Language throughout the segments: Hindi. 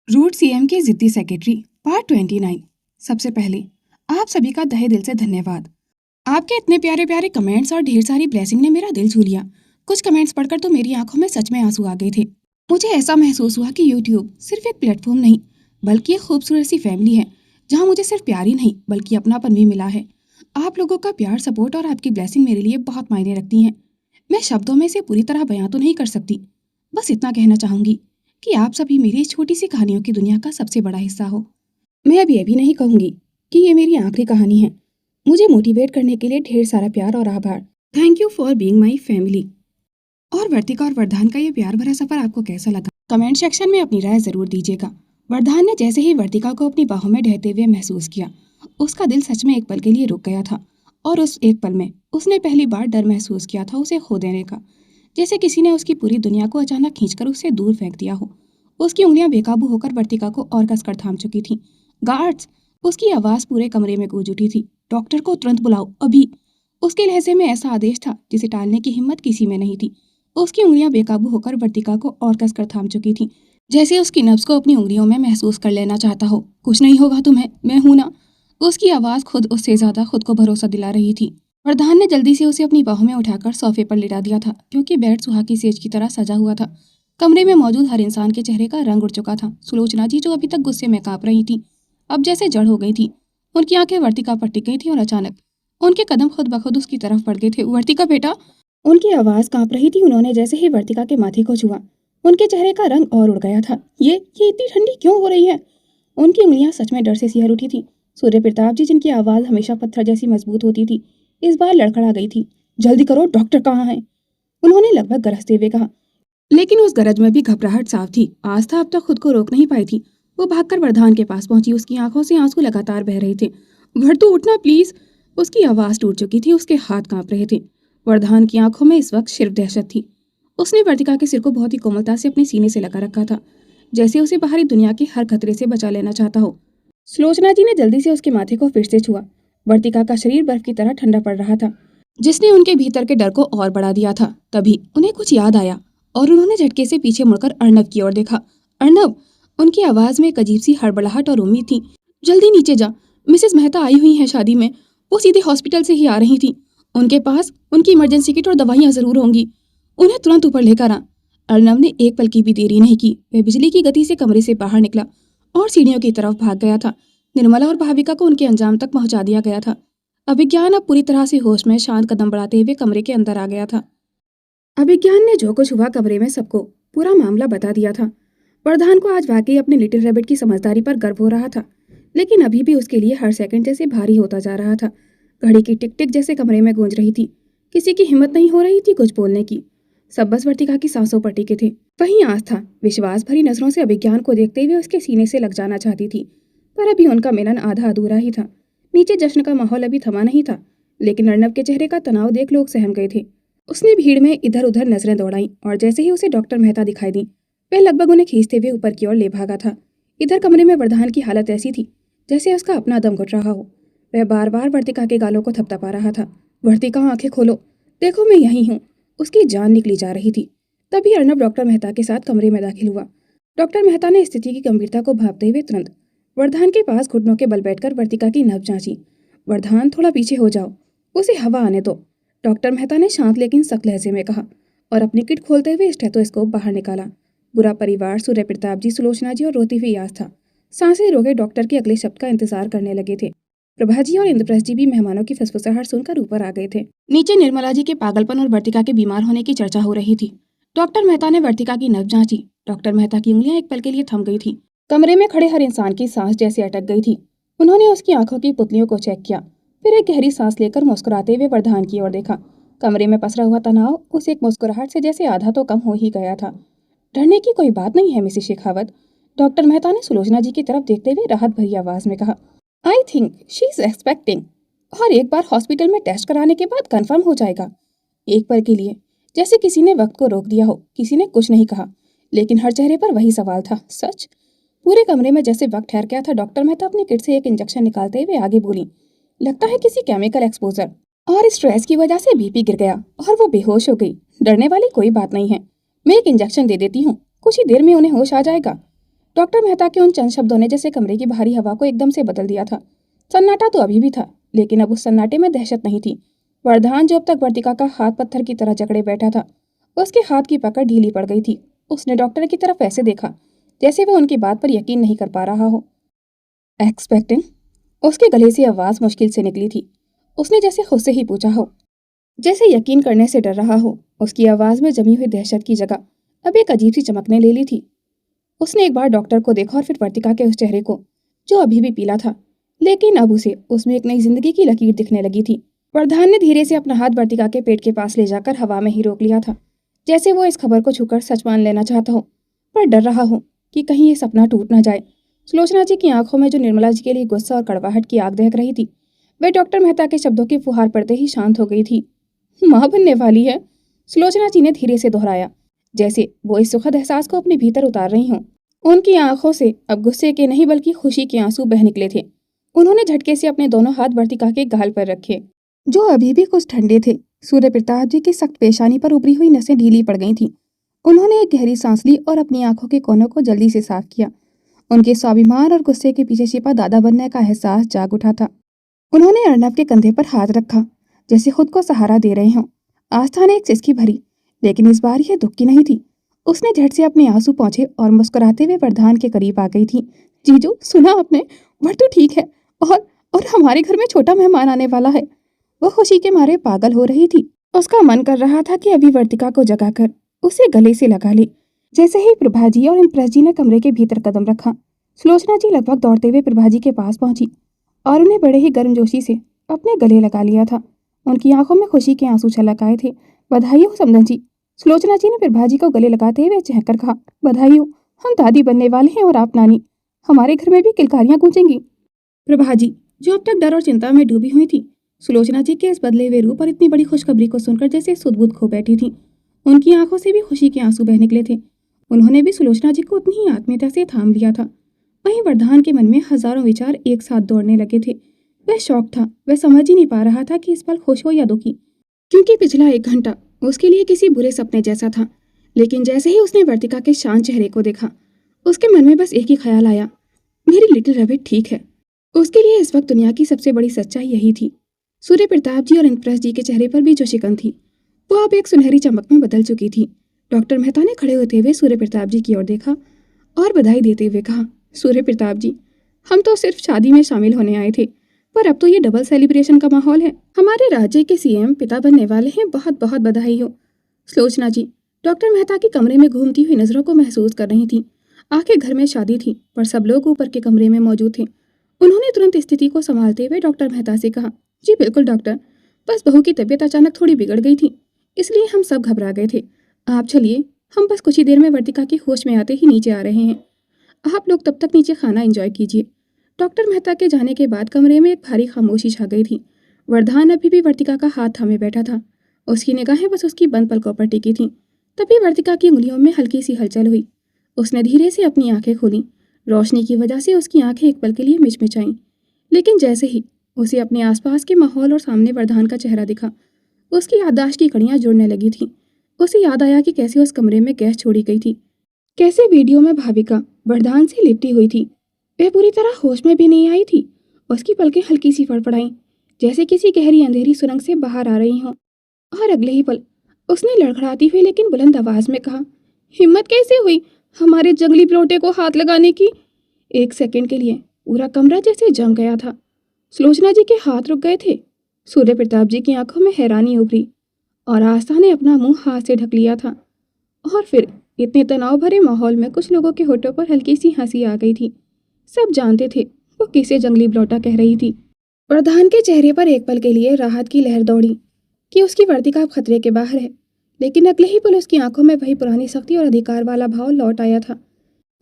रूट सीएम के जिद्दी सेक्रेटरी पार्ट 29। सबसे पहले आप सभी का तहे दिल से धन्यवाद। आपके इतने प्यारे प्यारे कमेंट्स और ढेर सारी ब्लेसिंग ने मेरा दिल छू लिया। कुछ कमेंट्स पढ़कर तो मेरी आंखों में सच में आंसू आ गए थे। मुझे ऐसा महसूस हुआ कि यूट्यूब सिर्फ एक प्लेटफॉर्म नहीं बल्कि एक खूबसूरत सी फैमिली है, जहाँ मुझे सिर्फ प्यार ही नहीं बल्कि अपनापन भी मिला है। आप लोगों का प्यार, सपोर्ट और आपकी ब्लेसिंग मेरे लिए बहुत मायने रखती हैं। मैं शब्दों में इसे पूरी तरह बयां तो नहीं कर सकती, बस इतना कहना चाहूंगी कि आप सभी मेरी इस छोटी सी कहानियों की दुनिया का सबसे बड़ा हिस्सा हो। मैं अब ये भी नहीं कहूंगी कि ये मेरी आखिरी कहानी है। मुझे मोटिवेट करने के लिए ढेर सारा प्यार और आभार। Thank you for being my family. और वर्तिका और वरदान का ये प्यार भरा सफर आपको कैसा लगा, कमेंट सेक्शन में अपनी राय जरूर दीजिएगा। वरदान ने जैसे ही वर्तिका को अपनी बाहों में ढहते हुए महसूस किया, उसका दिल सच में एक पल के लिए रुक गया था। और उस एक पल में उसने पहली बार डर महसूस किया था उसे खो देने का, जैसे किसी ने उसकी पूरी दुनिया को अचानक खींचकर उससे दूर फेंक दिया हो। उसकी उंगलियां बेकाबू होकर वर्तिका को और कसकर थाम चुकी थीं। गार्ड्स! उसकी आवाज पूरे कमरे में गूंज उठी थी। डॉक्टर को तुरंत बुलाओ, अभी! उसके लहजे में ऐसा आदेश था जिसे टालने की हिम्मत किसी में नहीं थी। उसकी उंगलियां बेकाबू होकर वर्तिका को और कसकर थाम चुकी थीं, जैसे उसकी नब्ज को अपनी उंगलियों में महसूस कर लेना चाहता हो। कुछ नहीं होगा तुम्हें, मैं हूं ना। उसकी आवाज खुद उससे ज्यादा खुद को भरोसा दिला रही थी। वरदान ने जल्दी से उसे अपनी बाहों में उठाकर सोफे पर लिटा दिया था, क्योंकि बेड सुहा की सेज की तरह सजा हुआ था। कमरे में मौजूद हर इंसान के चेहरे का रंग उड़ चुका था। सुलोचना जी, जो अभी तक गुस्से में कांप रही थी, अब जैसे जड़ हो गई थी। उनकी आंखें वर्तिका पर टिक गई थी और अचानक उनके कदम खुद ब खुद उसकी तरफ बढ़ गए थे। वर्तिका बेटा! उनकी आवाज कांप रही थी। उन्होंने जैसे ही वर्तिका के माथे को छुआ, उनके चेहरे का रंग और उड़ गया था। ये इतनी ठंडी क्यों हो रही है? उनकी उंगलियां सच में डर से सिहर उठी थी। सूर्य प्रताप जी, जिनकी आवाज हमेशा पत्थर जैसी मजबूत होती थी, इस बार लड़खड़ा गई थी। जल्दी करो, डॉक्टर कहाँ है? उन्होंने लगभग गरजते हुए कहा, लेकिन उस गरज में भी घबराहट साफ थी। आस्था अब तक खुद को रोक नहीं पाई थी। वो भागकर वरदान के पास पहुंची। उसकी आंखों से आंसू लगातार बह रहे थे। वर्तु, उठना प्लीज! उसकी आवाज टूट चुकी थी, उसके हाथ कांप रहे थे। वरदान की आंखों में इस वक्त सिर्फ दहशत थी। उसने वर्तिका के सिर को बहुत ही कोमलता से अपने सीने से लगा रखा था, जैसे उसे बाहरी दुनिया के हर खतरे से बचा लेना चाहता हो। सुलोचना जी ने जल्दी से उसके माथे को फिर से छुआ। वर्तिका का शरीर बर्फ की तरह ठंडा पड़ रहा था, जिसने उनके भीतर के डर को और बढ़ा दिया था। तभी उन्हें कुछ याद आया और उन्होंने झटके से पीछे मुड़कर अर्नब की ओर देखा। अर्नब! उनकी आवाज में एक अजीब सी हड़बड़ाहट और उम्मीद थी। जल्दी नीचे जा, मिसेस मेहता आई हुई हैं शादी में। वो सीधे हॉस्पिटल से ही आ रही थी। उनके पास उनकी इमरजेंसी किट और दवाइयां जरूर होंगी। उन्हें तुरंत ऊपर लेकर आ। अर्नब ने एक पल की भी देरी नहीं की। वह बिजली की गति से कमरे से बाहर निकला और सीढ़ियों की तरफ भाग गया था। निर्मला और भाविका को उनके अंजाम तक पहुंचा दिया गया था। अभिज्ञान अब पूरी तरह से होश में शांत कदम बढ़ाते हुए कमरे के अंदर आ गया था। अभिज्ञान ने जो कुछ हुआ कमरे में सबको पूरा मामला बता दिया था। वरदान को आज वाकई अपने लिटिल रैबिट की समझदारी पर गर्व हो रहा था, लेकिन अभी भी उसके लिए हर सेकंड जैसे भारी होता जा रहा था। घड़ी की टिक टिक जैसे कमरे में गूंज रही थी। किसी की हिम्मत नहीं हो रही थी कुछ बोलने की। सब बस वर्तिका की सांसों पर टिके थे। वहीं आस्था विश्वास भरी नजरों से अभिज्ञान को देखते हुए उसके सीने से लग जाना चाहती थी, पर अभी उनका मिलन आधा अधूरा ही था। नीचे जश्न का माहौल अभी थमा नहीं था, लेकिन अर्नब के चेहरे का तनाव देख लोग सहम गए थे। उसने भीड़ में इधर उधर नजरें दौड़ाई और जैसे ही उसे डॉक्टर मेहता दिखाई दी, वह लगभग उन्हें खींचते हुए ऊपर की ओर ले भागा था। इधर कमरे में वरदान की हालत ऐसी थी जैसे उसका अपना दम घुट रहा हो। वह बार बार वर्तिका के गालों को थपथपा रहा था। वर्तिका, आंखें खोलो, देखो मैं यही हूँ। उसकी जान निकली जा रही थी। तभी अर्नब डॉक्टर मेहता के साथ कमरे में दाखिल हुआ। डॉक्टर मेहता ने स्थिति की गंभीरता को भांपते हुए तुरंत वरदान के पास घुटनों के बल बैठकर वर्तिका की नब्ज जांची। वरदान, थोड़ा पीछे हो जाओ, उसे हवा आने दो, डॉक्टर मेहता ने शांत लेकिन सख्त लहजे में कहा और अपनी किट खोलते हुए स्टेथोस्कोप बाहर निकाला। बुरा परिवार, सूर्य प्रताप जी, सुलोचना जी और रोती हुई आस्था सांसें रोके डॉक्टर के अगले शब्द का इंतजार करने लगे थे। प्रभा जी और इंद्रप्रस्थ जी भी मेहमानों की फुसफुसाहट सुनकर ऊपर आ गए थे। नीचे निर्मला जी के पागलपन और वर्तिका के बीमार होने की चर्चा हो रही थी। डॉक्टर मेहता ने वर्तिका की नब्ज जांची। डॉक्टर मेहता की उंगलियां एक पल के लिए थम गई थी। कमरे में खड़े हर इंसान की सांस जैसे अटक गई थी। उन्होंने उसकी आंखों की पुतलियों को चेक किया, फिर एक गहरी सांस लेकर मुस्कुराते हुए वरदान की ओर देखा। कमरे में पसरा हुआ तनाव उस एक मुस्कुराहट से जैसे आधा तो कम हो ही गया था। डरने की कोई बात नहीं है मिसेस शेखावत, डॉक्टर मेहता ने सुलोचना जी की तरफ देखते हुए राहत भरी आवाज में कहा। I think she is expecting, और एक बार हॉस्पिटल में टेस्ट कराने के बाद कंफर्म हो जाएगा। एक पल के लिए जैसे किसी ने वक्त को रोक दिया हो। किसी ने कुछ नहीं कहा, लेकिन हर चेहरे पर वही सवाल था, सच? पूरे कमरे में जैसे वक्त ठहर गया था। डॉक्टर मेहता अपनी किट से एक इंजेक्शन निकालते हुए आगे बोली, लगता है किसी केमिकल एक्सपोजर और स्ट्रेस की वजह से बीपी गिर गया और वो बेहोश हो गई। डरने वाली कोई बात नहीं है, मैं एक इंजेक्शन दे देती हूँ, कुछ ही देर में उन्हें होश आ जाएगा। डॉक्टर मेहता के उन चंद शब्दों ने जैसे कमरे की भारी हवा को एकदम से बदल दिया था। सन्नाटा तो अभी भी था, लेकिन अब उस सन्नाटे में दहशत नहीं थी। वरदान, जो अब तक वर्तिका का हाथ पत्थर की तरह जकड़े बैठा था, उसके हाथ की पकड़ ढीली पड़ गई थी। उसने डॉक्टर की तरफ ऐसे देखा जैसे वह उनकी बात पर यकीन नहीं कर पा रहा हो। एक्सपेक्टिंग, उसके गले से आवाज मुश्किल से निकली थी। उसने जैसे खुद से ही पूछा हो, जैसे यकीन करने से डर रहा हो। उसकी आवाज में जमी हुई दहशत की जगह अब एक अजीब सी चमकने ले ली थी। उसने एक बार डॉक्टर को देखा और फिर वर्तिका के उस चेहरे को जो अभी भी पीला था, लेकिन अब उसे उसमें एक नई जिंदगी की लकीर दिखने लगी थी। वरदान ने धीरे से अपना हाथ वर्तिका के पेट के पास ले जाकर हवा में ही रोक लिया था, जैसे वो इस खबर को छूकर सच मान लेना चाहता हो, पर डर रहा हो कि कहीं ये सपना टूट ना जाए। सुलोचना जी की आंखों में जो निर्मला जी के लिए गुस्सा और कड़वाहट की आग दहक रही थी, वह डॉक्टर मेहता के शब्दों की फुहार पड़ते ही शांत हो गई थी। माँ बनने वाली है, सुलोचना जी ने धीरे से दोहराया, जैसे वो इस सुखद एहसास को अपने भीतर उतार रही हों। उनकी आंखों से अब गुस्से के नहीं बल्कि खुशी के आंसू बह निकले थे। उन्होंने झटके से अपने दोनों हाथ वर्तिका के गाल पर रखे, जो अभी भी कुछ ठंडे थे। सूर्य प्रताप जी की सख्त पेशानी पर उभरी हुई नसें ढीली पड़ गई थीं। उन्होंने एक गहरी सांस ली और अपनी आंखों के कोनों को जल्दी से साफ किया। उनके स्वाभिमान और गुस्से के पीछे छिपा दादा बनने का एहसास जाग उठा था। उन्होंने अर्नब के कंधे पर हाथ रखा, जैसे खुद को सहारा दे रहे हों। आस्था ने एक सिसकी भरी, लेकिन इस बार यह दुख की नहीं थी। उसने झट से अपने आंसू पोंछे और मुस्कुराते हुए वरदान के करीब आ गई थी। जीजू, सुना आपने? वर्तु ठीक है और हमारे घर में छोटा मेहमान आने वाला है। वो खुशी के मारे पागल हो रही थी। उसका मन कर रहा था कि अभी वर्तिका को जगाकर उसे गले से लगा ले। जैसे ही प्रभा जी और इम्प्रेस जी ने कमरे के भीतर कदम रखा, सुलोचना जी लगभग दौड़ते हुए प्रभा जी के पास पहुंची और उन्हें बड़े ही गर्मजोशी से अपने गले लगा लिया था। उनकी आंखों में खुशी के आंसू छलक आए थे। बधाई हो समधन जी, सुलोचना जी ने प्रभा जी को गले लगाते हुए चहकर कहा। बधाई हो, हम दादी बनने वाले हैं और आप नानी। हमारे घर में भी किलकारियां गूंजेंगी। प्रभा जी, जो अब तक डर और चिंता में डूबी हुई थी, सुलोचना जी के इस बदले हुए रूप और इतनी बड़ी खुशखबरी को सुनकर जैसे सुध-बुध खो बैठी थी। उनकी आंखों से भी खुशी के आंसू बह निकले थे। उन्होंने भी सुलोचना जी को उतनी ही आत्मीयता से थाम लिया था। वहीं वरदान के मन में हजारों विचार एक साथ दौड़ने लगे थे। वह शौक था, वह समझ ही नहीं पा रहा था कि इस पल खुश हो या दुखी, क्योंकि पिछला 1 घंटा उसके लिए किसी बुरे सपने जैसा था। लेकिन जैसे ही उसने वर्तिका के शांत चेहरे को देखा, उसके मन में बस एक ही ख्याल आया, मेरी लिटिल रैबिट ठीक है। उसके लिए इस वक्त दुनिया की सबसे बड़ी सच्चाई यही थी। सूर्य प्रताप जी और इम्प्रेस जी के चेहरे पर भी जो शिकन थी, वो अब एक सुनहरी चमक में बदल चुकी थी। डॉक्टर मेहता ने खड़े होते हुए सूर्य प्रताप जी की ओर देखा और बधाई देते हुए कहा, सूर्य प्रताप जी, हम तो सिर्फ शादी में शामिल होने आए थे, पर अब तो ये डबल सेलिब्रेशन का माहौल है। हमारे राज्य के सीएम पिता बनने वाले हैं, बहुत बहुत बधाई हो। सुलोचना जी डॉक्टर मेहता के कमरे में घूमती हुई नजरों को महसूस कर रही थी। आखिर घर में शादी थी, पर सब लोग ऊपर के कमरे में मौजूद थे। उन्होंने तुरंत स्थिति को संभालते हुए डॉक्टर मेहता से कहा, जी बिल्कुल डॉक्टर, बस बहू की तबीयत अचानक थोड़ी बिगड़ गई थी, इसलिए हम सब घबरा गए थे। आप चलिए, हम बस कुछ ही देर में वर्तिका की होश में आते ही नीचे आ रहे हैं। आप लोग तब तक नीचे खाना एंजॉय कीजिए। डॉक्टर मेहता के जाने के बाद कमरे में एक भारी खामोशी छा गई थी। वरदान अभी भी वर्तिका का हाथ थामे बैठा था। उसकी निगाहें बस उसकी बंद पलकों पर टिकी थीं। तभी वर्तिका की उंगलियों में हल्की सी हलचल हुई। उसने धीरे से अपनी आंखें खोलीं। रोशनी की वजह से उसकी आंखें एक पल के लिए मिचमिचाईं, लेकिन जैसे ही उसे अपने आसपास के माहौल और सामने वरदान का चेहरा दिखा, उसकी याददाश्त की कड़ियां जुड़ने लगी थीं। उसे याद आया कि कैसे उस कमरे में गैस छोड़ी गई थी, कैसे वीडियो में भाविका वरदान से लिपटी हुई थी। वह पूरी तरह होश में भी नहीं आई थी। उसकी पलकें हल्की सी फड़फड़ाईं, जैसे किसी गहरी अंधेरी सुरंग से बाहर आ रही हों। और अगले ही पल उसने लड़खड़ाती हुई लेकिन बुलंद आवाज में कहा, हिम्मत कैसे हुई हमारे जंगली प्लोटे को हाथ लगाने की। 1 सेकंड के लिए पूरा कमरा जैसे जम गया था। सुलोचना जी के हाथ रुक गए थे। सूर्य प्रताप जी की आंखों में हैरानी उभरी और आस्था ने अपना मुंह हाथ से ढक लिया था। और फिर इतने तनाव भरे माहौल में कुछ लोगों के होठों पर हल्की सी हंसी आ गई थी। सब जानते थे वो किसे जंगली ब्लोटा कह रही थी। प्रधान के चेहरे पर एक पल के लिए राहत की लहर दौड़ी कि उसकी वर्तिका अब खतरे के बाहर है, लेकिन अगले ही पल उसकी आंखों में वही पुरानी सख्ती और अधिकार वाला भाव लौट आया था।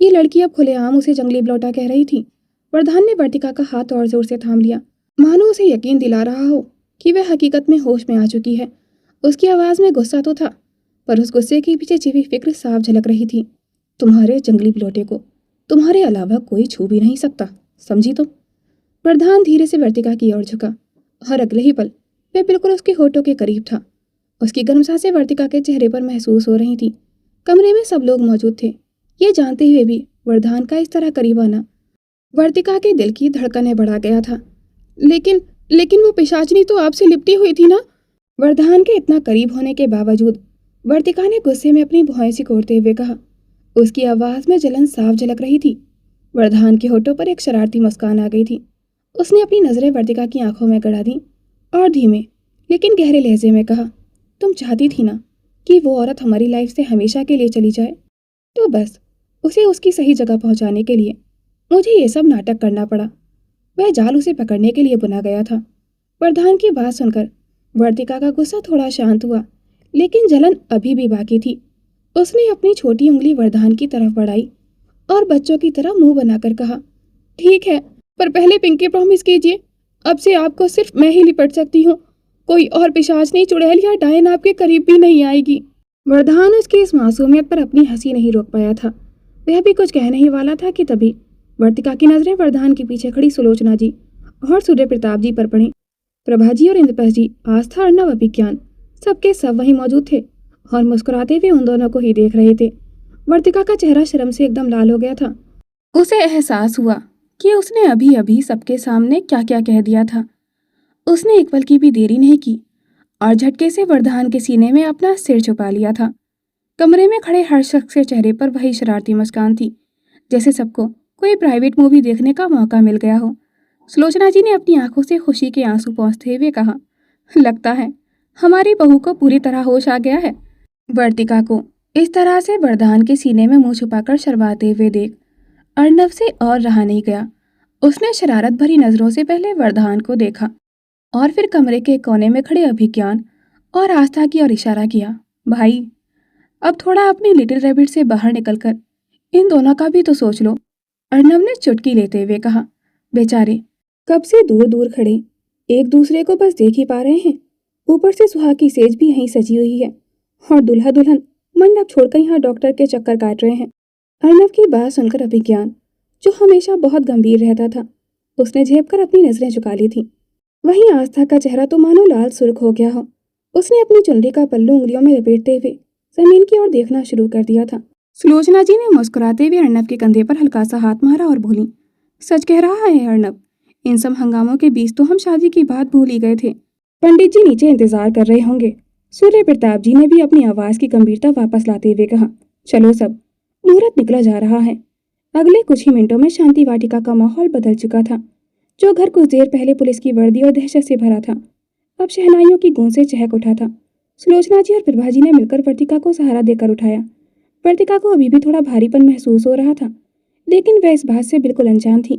ये लड़की अब खुलेआम उसे जंगली ब्लोटा कह रही थी। प्रधान ने वर्तिका का हाथ और जोर से थाम लिया, मानो उसे यकीन दिला रहा हो कि वह हकीकत में होश में आ चुकी है। उसकी आवाज में गुस्सा तो था, पर उस गुस्से के पीछे छिपी फिक्र साफ झलक रही थी। तुम्हारे जंगली ब्लोटे को तुम्हारे अलावा कोई छू भी नहीं सकता, समझी तुम? प्रधान धीरे से वर्तिका की ओर झुका और अगले ही पल वह बिल्कुल उसके होठों के करीब था। उसकी गर्म सांसें वर्तिका के चेहरे पर महसूस हो रही थी। कमरे में सब लोग मौजूद थे, ये जानते हुए भी वरदान का इस तरह करीब आना वर्तिका के दिल की धड़कनें बढ़ा गया था। लेकिन लेकिन वो पिशाचनी तो आपसे लिपटी हुई थी ना। वरदान के इतना करीब होने के बावजूद वर्तिका ने गुस्से में अपनी भौहें सिकोड़ते हुए कहा। उसकी आवाज में जलन साफ झलक रही थी। वरदान के होठों पर एक शरारती मुस्कान आ गई थी। उसने अपनी नजरें वर्तिका की आंखों में गड़ा दी और धीमे लेकिन गहरे लहजे में कहा, तुम चाहती थी ना कि वो औरत हमारी लाइफ से हमेशा के लिए चली जाए, तो बस उसे उसकी सही जगह पहुंचाने के लिए मुझे ये सब नाटक करना पड़ा। वह जाल उसे पकड़ने के लिए बुना गया था। वरदान की बात सुनकर वर्तिका का गुस्सा थोड़ा शांत हुआ, लेकिन जलन अभी भी बाकी थी। उसने अपनी छोटी उंगली वरदान की तरफ बढ़ाई और बच्चों की तरह मुंह बनाकर कहा, ठीक है, पर पहले पिंकी प्रॉमिस कीजिए, अब से आपको सिर्फ मैं ही लिपट सकती हूँ। कोई और पिशाचनी, चुड़ैल या डायन आपके करीब भी नहीं आएगी। वरदान उसकी इस मासूमियत पर अपनी हंसी नहीं रोक पाया था। वह भी कुछ कहने ही वाला था कि तभी वर्तिका की नजरें वरदान के पीछे खड़ी सुलोचना जी और सूर्य प्रताप जी पर पड़ी। प्रभा जी और इंद्रप्रस्थ जी, आस्था, अर्णव, अभिज्ञान सबके सब वहीं मौजूद थे और मुस्कुराते हुए उन दोनों को ही देख रहे थे। वर्तिका का चेहरा शर्म से एकदम लाल हो गया था। उसे एहसास हुआ कि उसने अभी अभी सबके सामने क्या क्या कह दिया था। उसने एक पल की भी देरी नहीं की और झटके से वरदान के सीने में अपना सिर छुपा लिया था। कमरे में खड़े हर शख्स के चेहरे पर वही शरारती मुस्कान थी, जैसे सबको कोई प्राइवेट मूवी देखने का मौका मिल गया हो। सुलोचना जी ने अपनी आंखों से खुशी के आंसू पोंछते हुए कहा, लगता है हमारी बहू को पूरी तरह होश आ गया है। वर्तिका को इस तरह से वरदान के सीने में मुंह छुपाकर शर्माते हुए देख अर्णव से और रहा नहीं गया। उसने शरारत भरी नजरों से पहले वरदान को देखा और फिर कमरे के कोने में खड़े अभिज्ञान और आस्था की ओर इशारा किया। भाई, अब थोड़ा अपनी लिटिल रैबिट से बाहर निकलकर इन दोनों का भी तो सोच लो। अर्णव ने चुटकी लेते हुए कहा। बेचारे कब से दूर दूर खड़े एक दूसरे को बस देख ही पा रहे हैं। ऊपर से सुहाग की सेज भी यहीं सजी हुई है और दुल्हा दुल्हन मंडप छोड़कर यहाँ डॉक्टर के चक्कर काट रहे हैं। अर्णव की बात सुनकर अभिज्ञान, जो हमेशा बहुत गंभीर रहता था, उसने झेप कर अपनी नजरें झुका ली थी। वहीं आस्था का चेहरा तो मानो लाल सुर्ख हो गया हो। उसने अपनी चुनरी का पल्लू उंगलियों में लपेटते हुए जमीन की ओर देखना शुरू कर दिया था। सुलोचना जी ने मुस्कुराते हुए अर्णव के कंधे पर हल्का सा हाथ मारा और बोली, सच कह रहा है अर्णव, इन सब हंगामों के बीच तो हम शादी की बात भूल ही गए थे। पंडित जी नीचे इंतजार कर रहे होंगे। सूर्य प्रताप जी ने भी अपनी आवाज की गंभीरता वापस लाते हुए कहा, चलो सब, मुहूर्त निकला जा रहा है। अगले कुछ ही मिनटों में शांति वाटिका का माहौल बदल चुका था। जो घर कुछ देर पहले पुलिस की वर्दी और दहशत से भरा था, अब शहनाइयों की गूंज से चहक उठा था। सुलोचना जी और प्रभा जी ने मिलकर वर्तिका को सहारा देकर उठाया। वर्तिका को अभी भी थोड़ा भारीपन महसूस हो रहा था, लेकिन वह इस बात से बिल्कुल अनजान थी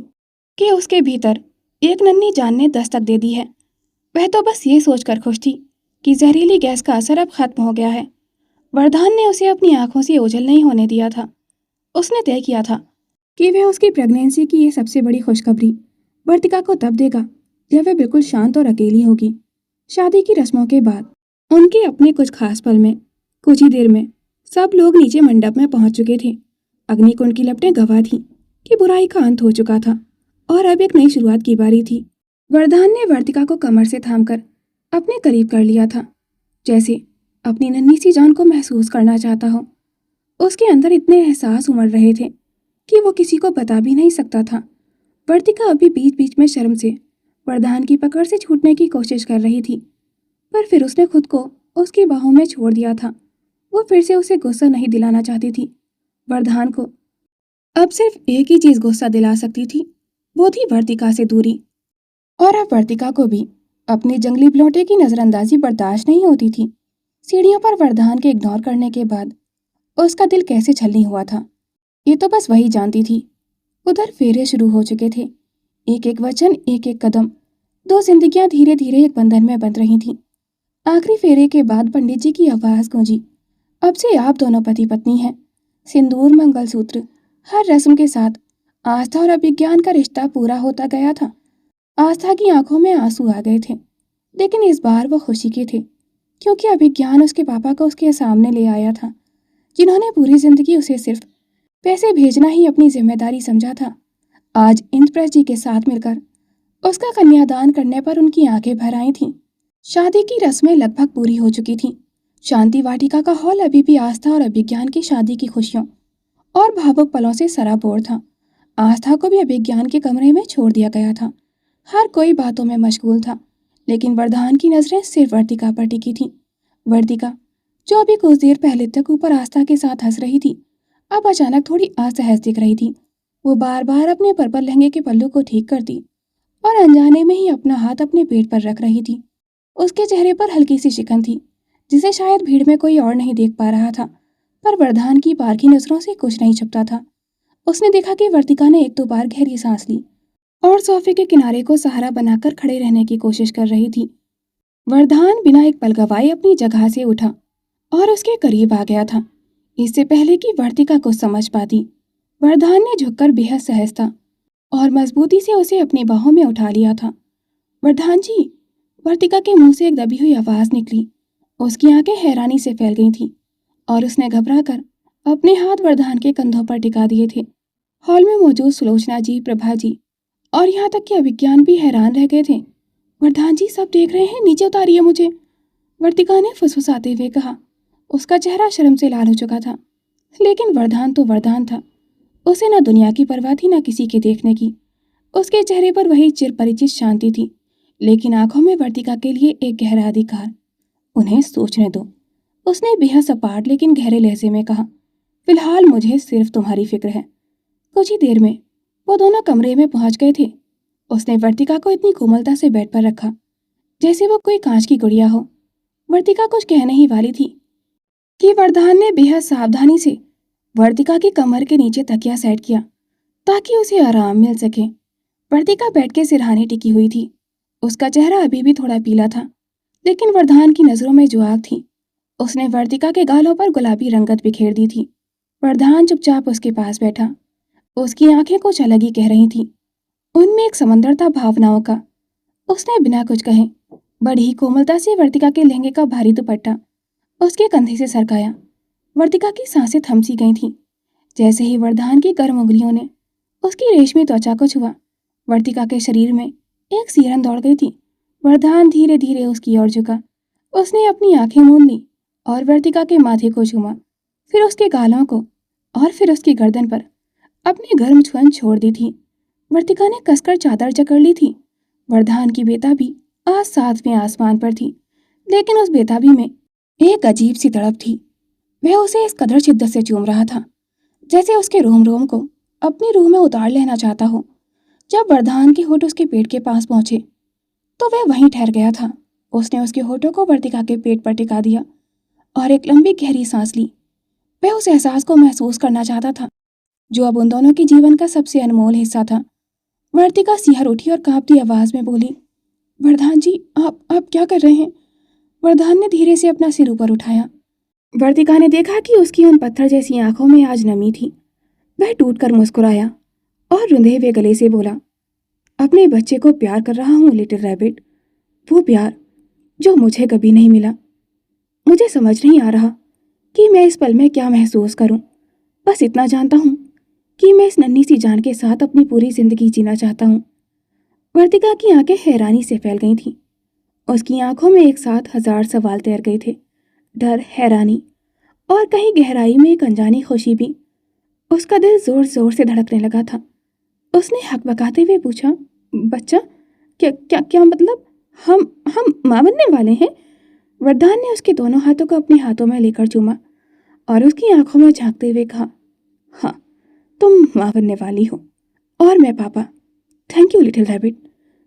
कि उसके भीतर एक नन्ही जान ने दस्तक दे दी है। वह तो बस ये सोचकर खुश थी कि जहरीली गैस का असर अब खत्म हो गया है। वरदान ने उसे अपनी आंखों से ओझल नहीं होने दिया था। उसने तय किया था कि वह उसकी प्रेगनेंसी की ये सबसे बड़ी खुशखबरी वर्तिका को तब देगा जब वह बिल्कुल शांत और अकेली होगी। शादी की रस्मों के बाद उनके अपने कुछ खास पल में कुछ ही देर में सब लोग नीचे मंडप में पहुंच चुके थे। अग्निकुंड की लपटें गवाह थीं कि बुराई का अंत हो चुका था और अब एक नई शुरुआत की बारी थी। वरदान ने वर्तिका को कमर से थामकर अपने करीब कर लिया था, जैसे अपनी नन्ही सी जान को महसूस करना चाहता हो। उसके अंदर इतने एहसास उमड़ रहे थे कि वो किसी को बता भी नहीं सकता था। वर्तिका अभी बीच बीच में शर्म से वरदान की पकड़ से छूटने की कोशिश कर रही थी, पर फिर उसने खुद को उसकी बाहों में छोड़ दिया था। वो फिर से उसे गुस्सा नहीं दिलाना चाहती थी। वरदान को अब सिर्फ एक ही चीज गुस्सा दिला सकती थी, वो थी वर्तिका से दूरी। और अब वर्तिका को भी अपनी जंगली बिलौटे की नजरअंदाजी बर्दाश्त नहीं होती थी। सीढ़ियों पर वरदान के इग्नोर करने के बाद उसका दिल कैसे छलनी हुआ था, ये तो बस वही जानती थी। उधर फेरे शुरू हो चुके थे। एक एक वचन, एक एक कदम, दो जिंदगियां धीरे धीरे एक बंधन में बंध रही थीं। आखिरी फेरे के बाद पंडित जी की आवाज गूंजी, अब से आप दोनों पति पत्नी हैं। सिंदूर, मंगलसूत्र, हर रस्म के साथ आस्था और अभिज्ञान का रिश्ता पूरा होता गया था। आस्था की आंखों में आंसू आ गए थे, लेकिन इस बार वो खुशी के थे, क्योंकि अभिज्ञान उसके पापा को उसके सामने ले आया था, जिन्होंने पूरी जिंदगी उसे सिर्फ पैसे भेजना ही अपनी जिम्मेदारी समझा था। आज इंद्रप्रस्थ जी के साथ मिलकर उसका कन्यादान करने पर उनकी आंखें भर आई थीं। शादी की रस्में लगभग पूरी हो चुकी थीं। शांति वाटिका का हॉल अभी भी आस्था और अभिज्ञान की शादी की खुशियों और भावुक पलों से सराबोर था। आस्था को भी अभिज्ञान के कमरे में छोड़ दिया गया था। हर कोई बातों में मशगूल था, लेकिन वरदान की नजरें सिर्फ वर्तिका पर टिकी थीं। वर्तिका, जो अभी कुछ देर पहले तक ऊपर आस्था के साथ हंस रही थी, अब अचानक थोड़ी असहज दिख रही थी। वो बार बार अपने पर्पल लहंगे के पल्लू को ठीक करती और अनजाने में ही अपना हाथ अपने पेट पर रख रही थी। उसके चेहरे पर हल्की सी शिकन थी, जिसे शायद भीड़ में कोई और नहीं देख पा रहा था, पर वरदान की पारखी नजरों से कुछ नहीं छुपता था। उसने देखा कि वर्तिका ने एक दो बार गहरी सांस ली और सोफे के किनारे को सहारा बनाकर खड़े रहने की कोशिश कर रही थी। वरदान बिना एक पल गवाए अपनी जगह से उठा और उसके करीब आ गया था, इससे पहले कि वर्तिका को समझ पाती। वरदान ने झुककर बेहद सहजता और मजबूती से उसे अपनी बाहों में उठा लिया था। वरदान जी! वर्तिका के मुंह से एक दबी हुई आवाज निकली। उसकी आंखें हैरानी से फैल गई थीं और उसने घबराकर अपने हाथ वरदान के कंधों पर टिका दिए थे। हॉल में मौजूद सुलोचना जी, प्रभा जी और यहाँ तक कि अभिज्ञान भी हैरान रह गए थे। वरदान जी, सब देख रहे हैं, नीचे उतारिए मुझे, वर्तिका ने फुसफुसाते हुए कहा। उसका चेहरा शर्म से लाल हो चुका था, लेकिन वरदान तो वरदान था। उसे न दुनिया की परवाह थी, न किसी के देखने की। उसके चेहरे पर वही चिरपरिचित शांति थी, लेकिन आंखों में वर्तिका के लिए एक गहरा अधिकार। उन्हें सोचने दो, उसने बेहद सपाट लेकिन गहरे लहजे में कहा। फिलहाल मुझे सिर्फ तुम्हारी फिक्र है। कुछ ही देर में वो दोनों कमरे में पहुंच गए थे। उसने वर्तिका को इतनी कोमलता से बेड पर रखा जैसे वो कोई कांच की गुड़िया हो। वर्तिका कुछ कहने ही वाली थी कि वरदान ने बेहद सावधानी से वर्तिका की कमर के नीचे तकिया सेट किया ताकि उसे आराम मिल सके। वर्तिका बेड के सिरहाने टिकी हुई थी। उसका चेहरा अभी भी थोड़ा पीला था, लेकिन वरदान की नजरों में जो आग थी, उसने वर्तिका के गालों पर गुलाबी रंगत बिखेर दी थी। वरदान चुपचाप उसके पास बैठा। उसकी आंखें कुछ अलग ही कह रही थीं। उनमें एक समंदर था भावनाओं का। उसने बिना कुछ कहे बड़ी ही कोमलता से वर्तिका के लहंगे का भारी दुपट्टा उसके कंधे से सरकाया। वर्तिका की सांसें थम सी गई थीं। जैसे ही वरदान की गर्म उंगलियों ने उसकी रेशमी त्वचा को छुआ, वर्तिका के शरीर में एक सिहरन दौड़ गई थी। वरदान धीरे धीरे उसकी ओर झुका। उसने अपनी आंखें मूंद ली और वर्तिका के माथे को चूमा, फिर उसके गालों को और फिर उसकी गर्दन पर अपनी गर्म छुअन छोड़ दी थी। वर्तिका ने कसकर चादर जकड़ ली थी। वरदान की बेताबी आज सातवें आसमान पर थी, लेकिन उस बेताबी में एक अजीब सी तड़प थी। वह उसे इस कदर शिद्दत से चूम रहा था जैसे उसके रोम रोम को अपनी रूह में उतार लेना चाहता हो। जब वरदान के होठ उसके पेट के पास पहुंचे तो वह वहीं ठहर गया था। उसने उसके होठों को वर्तिका के पेट पर टिका दिया और एक लंबी गहरी सांस ली। वह उस एहसास को महसूस करना चाहता था जो अब उन दोनों के जीवन का सबसे अनमोल हिस्सा था। वर्तिका सिहर उठी और कांपती आवाज में बोली, वरदान जी, आप क्या कर रहे हैं? वरदान ने धीरे से अपना सिर ऊपर उठाया। वर्तिका ने देखा कि उसकी उन पत्थर जैसी आंखों में आज नमी थी। वह टूटकर मुस्कुराया और रुंधे हुए गले से बोला, अपने बच्चे को प्यार कर रहा हूँ लिटिल रैबिट, वो प्यार जो मुझे कभी नहीं मिला। मुझे समझ नहीं आ रहा कि मैं इस पल में क्या महसूस करूं। बस इतना जानता हूं कि मैं इस नन्ही सी जान के साथ अपनी पूरी जिंदगी जीना चाहता हूं। वर्तिका की आंखें हैरानी से फैल गई थीं। उसकी आंखों में एक साथ हजार सवाल तैर गए थे, डर, हैरानी और कहीं गहराई में एक अनजानी खुशी भी। उसका दिल जोर जोर से धड़कने लगा था। उसने हकबकाते हुए पूछा, बच्चा? क्या क्या क्या मतलब? हम मां बनने वाले हैं? वरदान ने उसके दोनों हाथों को अपने हाथों में लेकर चूमा और उसकी आंखों में झांकते हुए कहा, हाँ, तुम मां बनने वाली हो और मैं पापा। थैंक यू लिटिल रैबिट,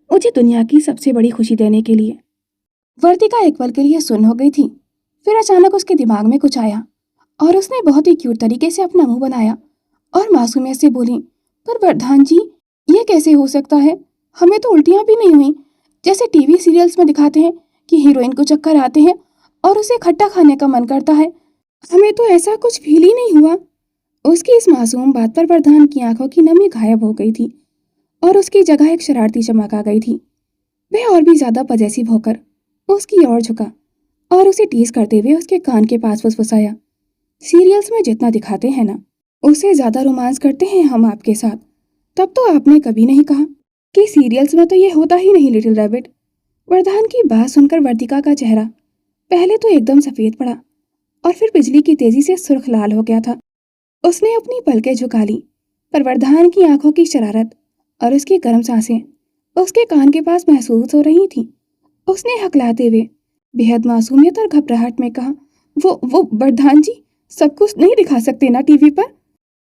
मुझे दुनिया की सबसे बड़ी खुशी देने के लिए। वर्तिका एक पल के लिए सुन्न हो गई थी। फिर अचानक उसके दिमाग में कुछ आया और उसने बहुत ही क्यूट तरीके से अपना मुंह बनाया और मासूमियत से बोली, पर वरदान जी, ये कैसे हो सकता है? हमें तो उल्टियां भी नहीं हुई, जैसे टीवी सीरियल्स में दिखाते हैं कि हीरोइन को चक्कर आते हैं और उसे खट्टा खाने का मन करता है। हमें तो ऐसा कुछ फील ही नहीं हुआ। उसकी इस मासूम बात पर वरदान की आंखों की नमी गायब हो गई थी और उसकी जगह एक शरारती चमक आ गई थी। वह और भी ज्यादा पजेसिव होकर उसकी ओर झुका और उसे टीज करते हुए उसके कान के पास फुसफुसाया, सीरियल्स में जितना दिखाते हैं ना, उससे ज्यादा रोमांस करते हैं हम आपके साथ। तब तो आपने कभी नहीं कहा कि सीरियल्स में तो ये होता ही नहीं लिटिल रैबिट। वरदान की बात सुनकर वर्तिका का चेहरा पहले तो एकदम सफेद पड़ा और फिर बिजली की तेजी से सुर्ख लाल हो गया था। उसने अपनी पलकें झुका ली, पर वरदान की आंखों की शरारत और उसकी गर्म सांसें उसके कान के पास महसूस हो रही थीं। उसने हकलाते हुए बेहद मासूमियत और घबराहट में कहा, वो वरदान जी, सब कुछ नहीं दिखा सकते ना टीवी पर?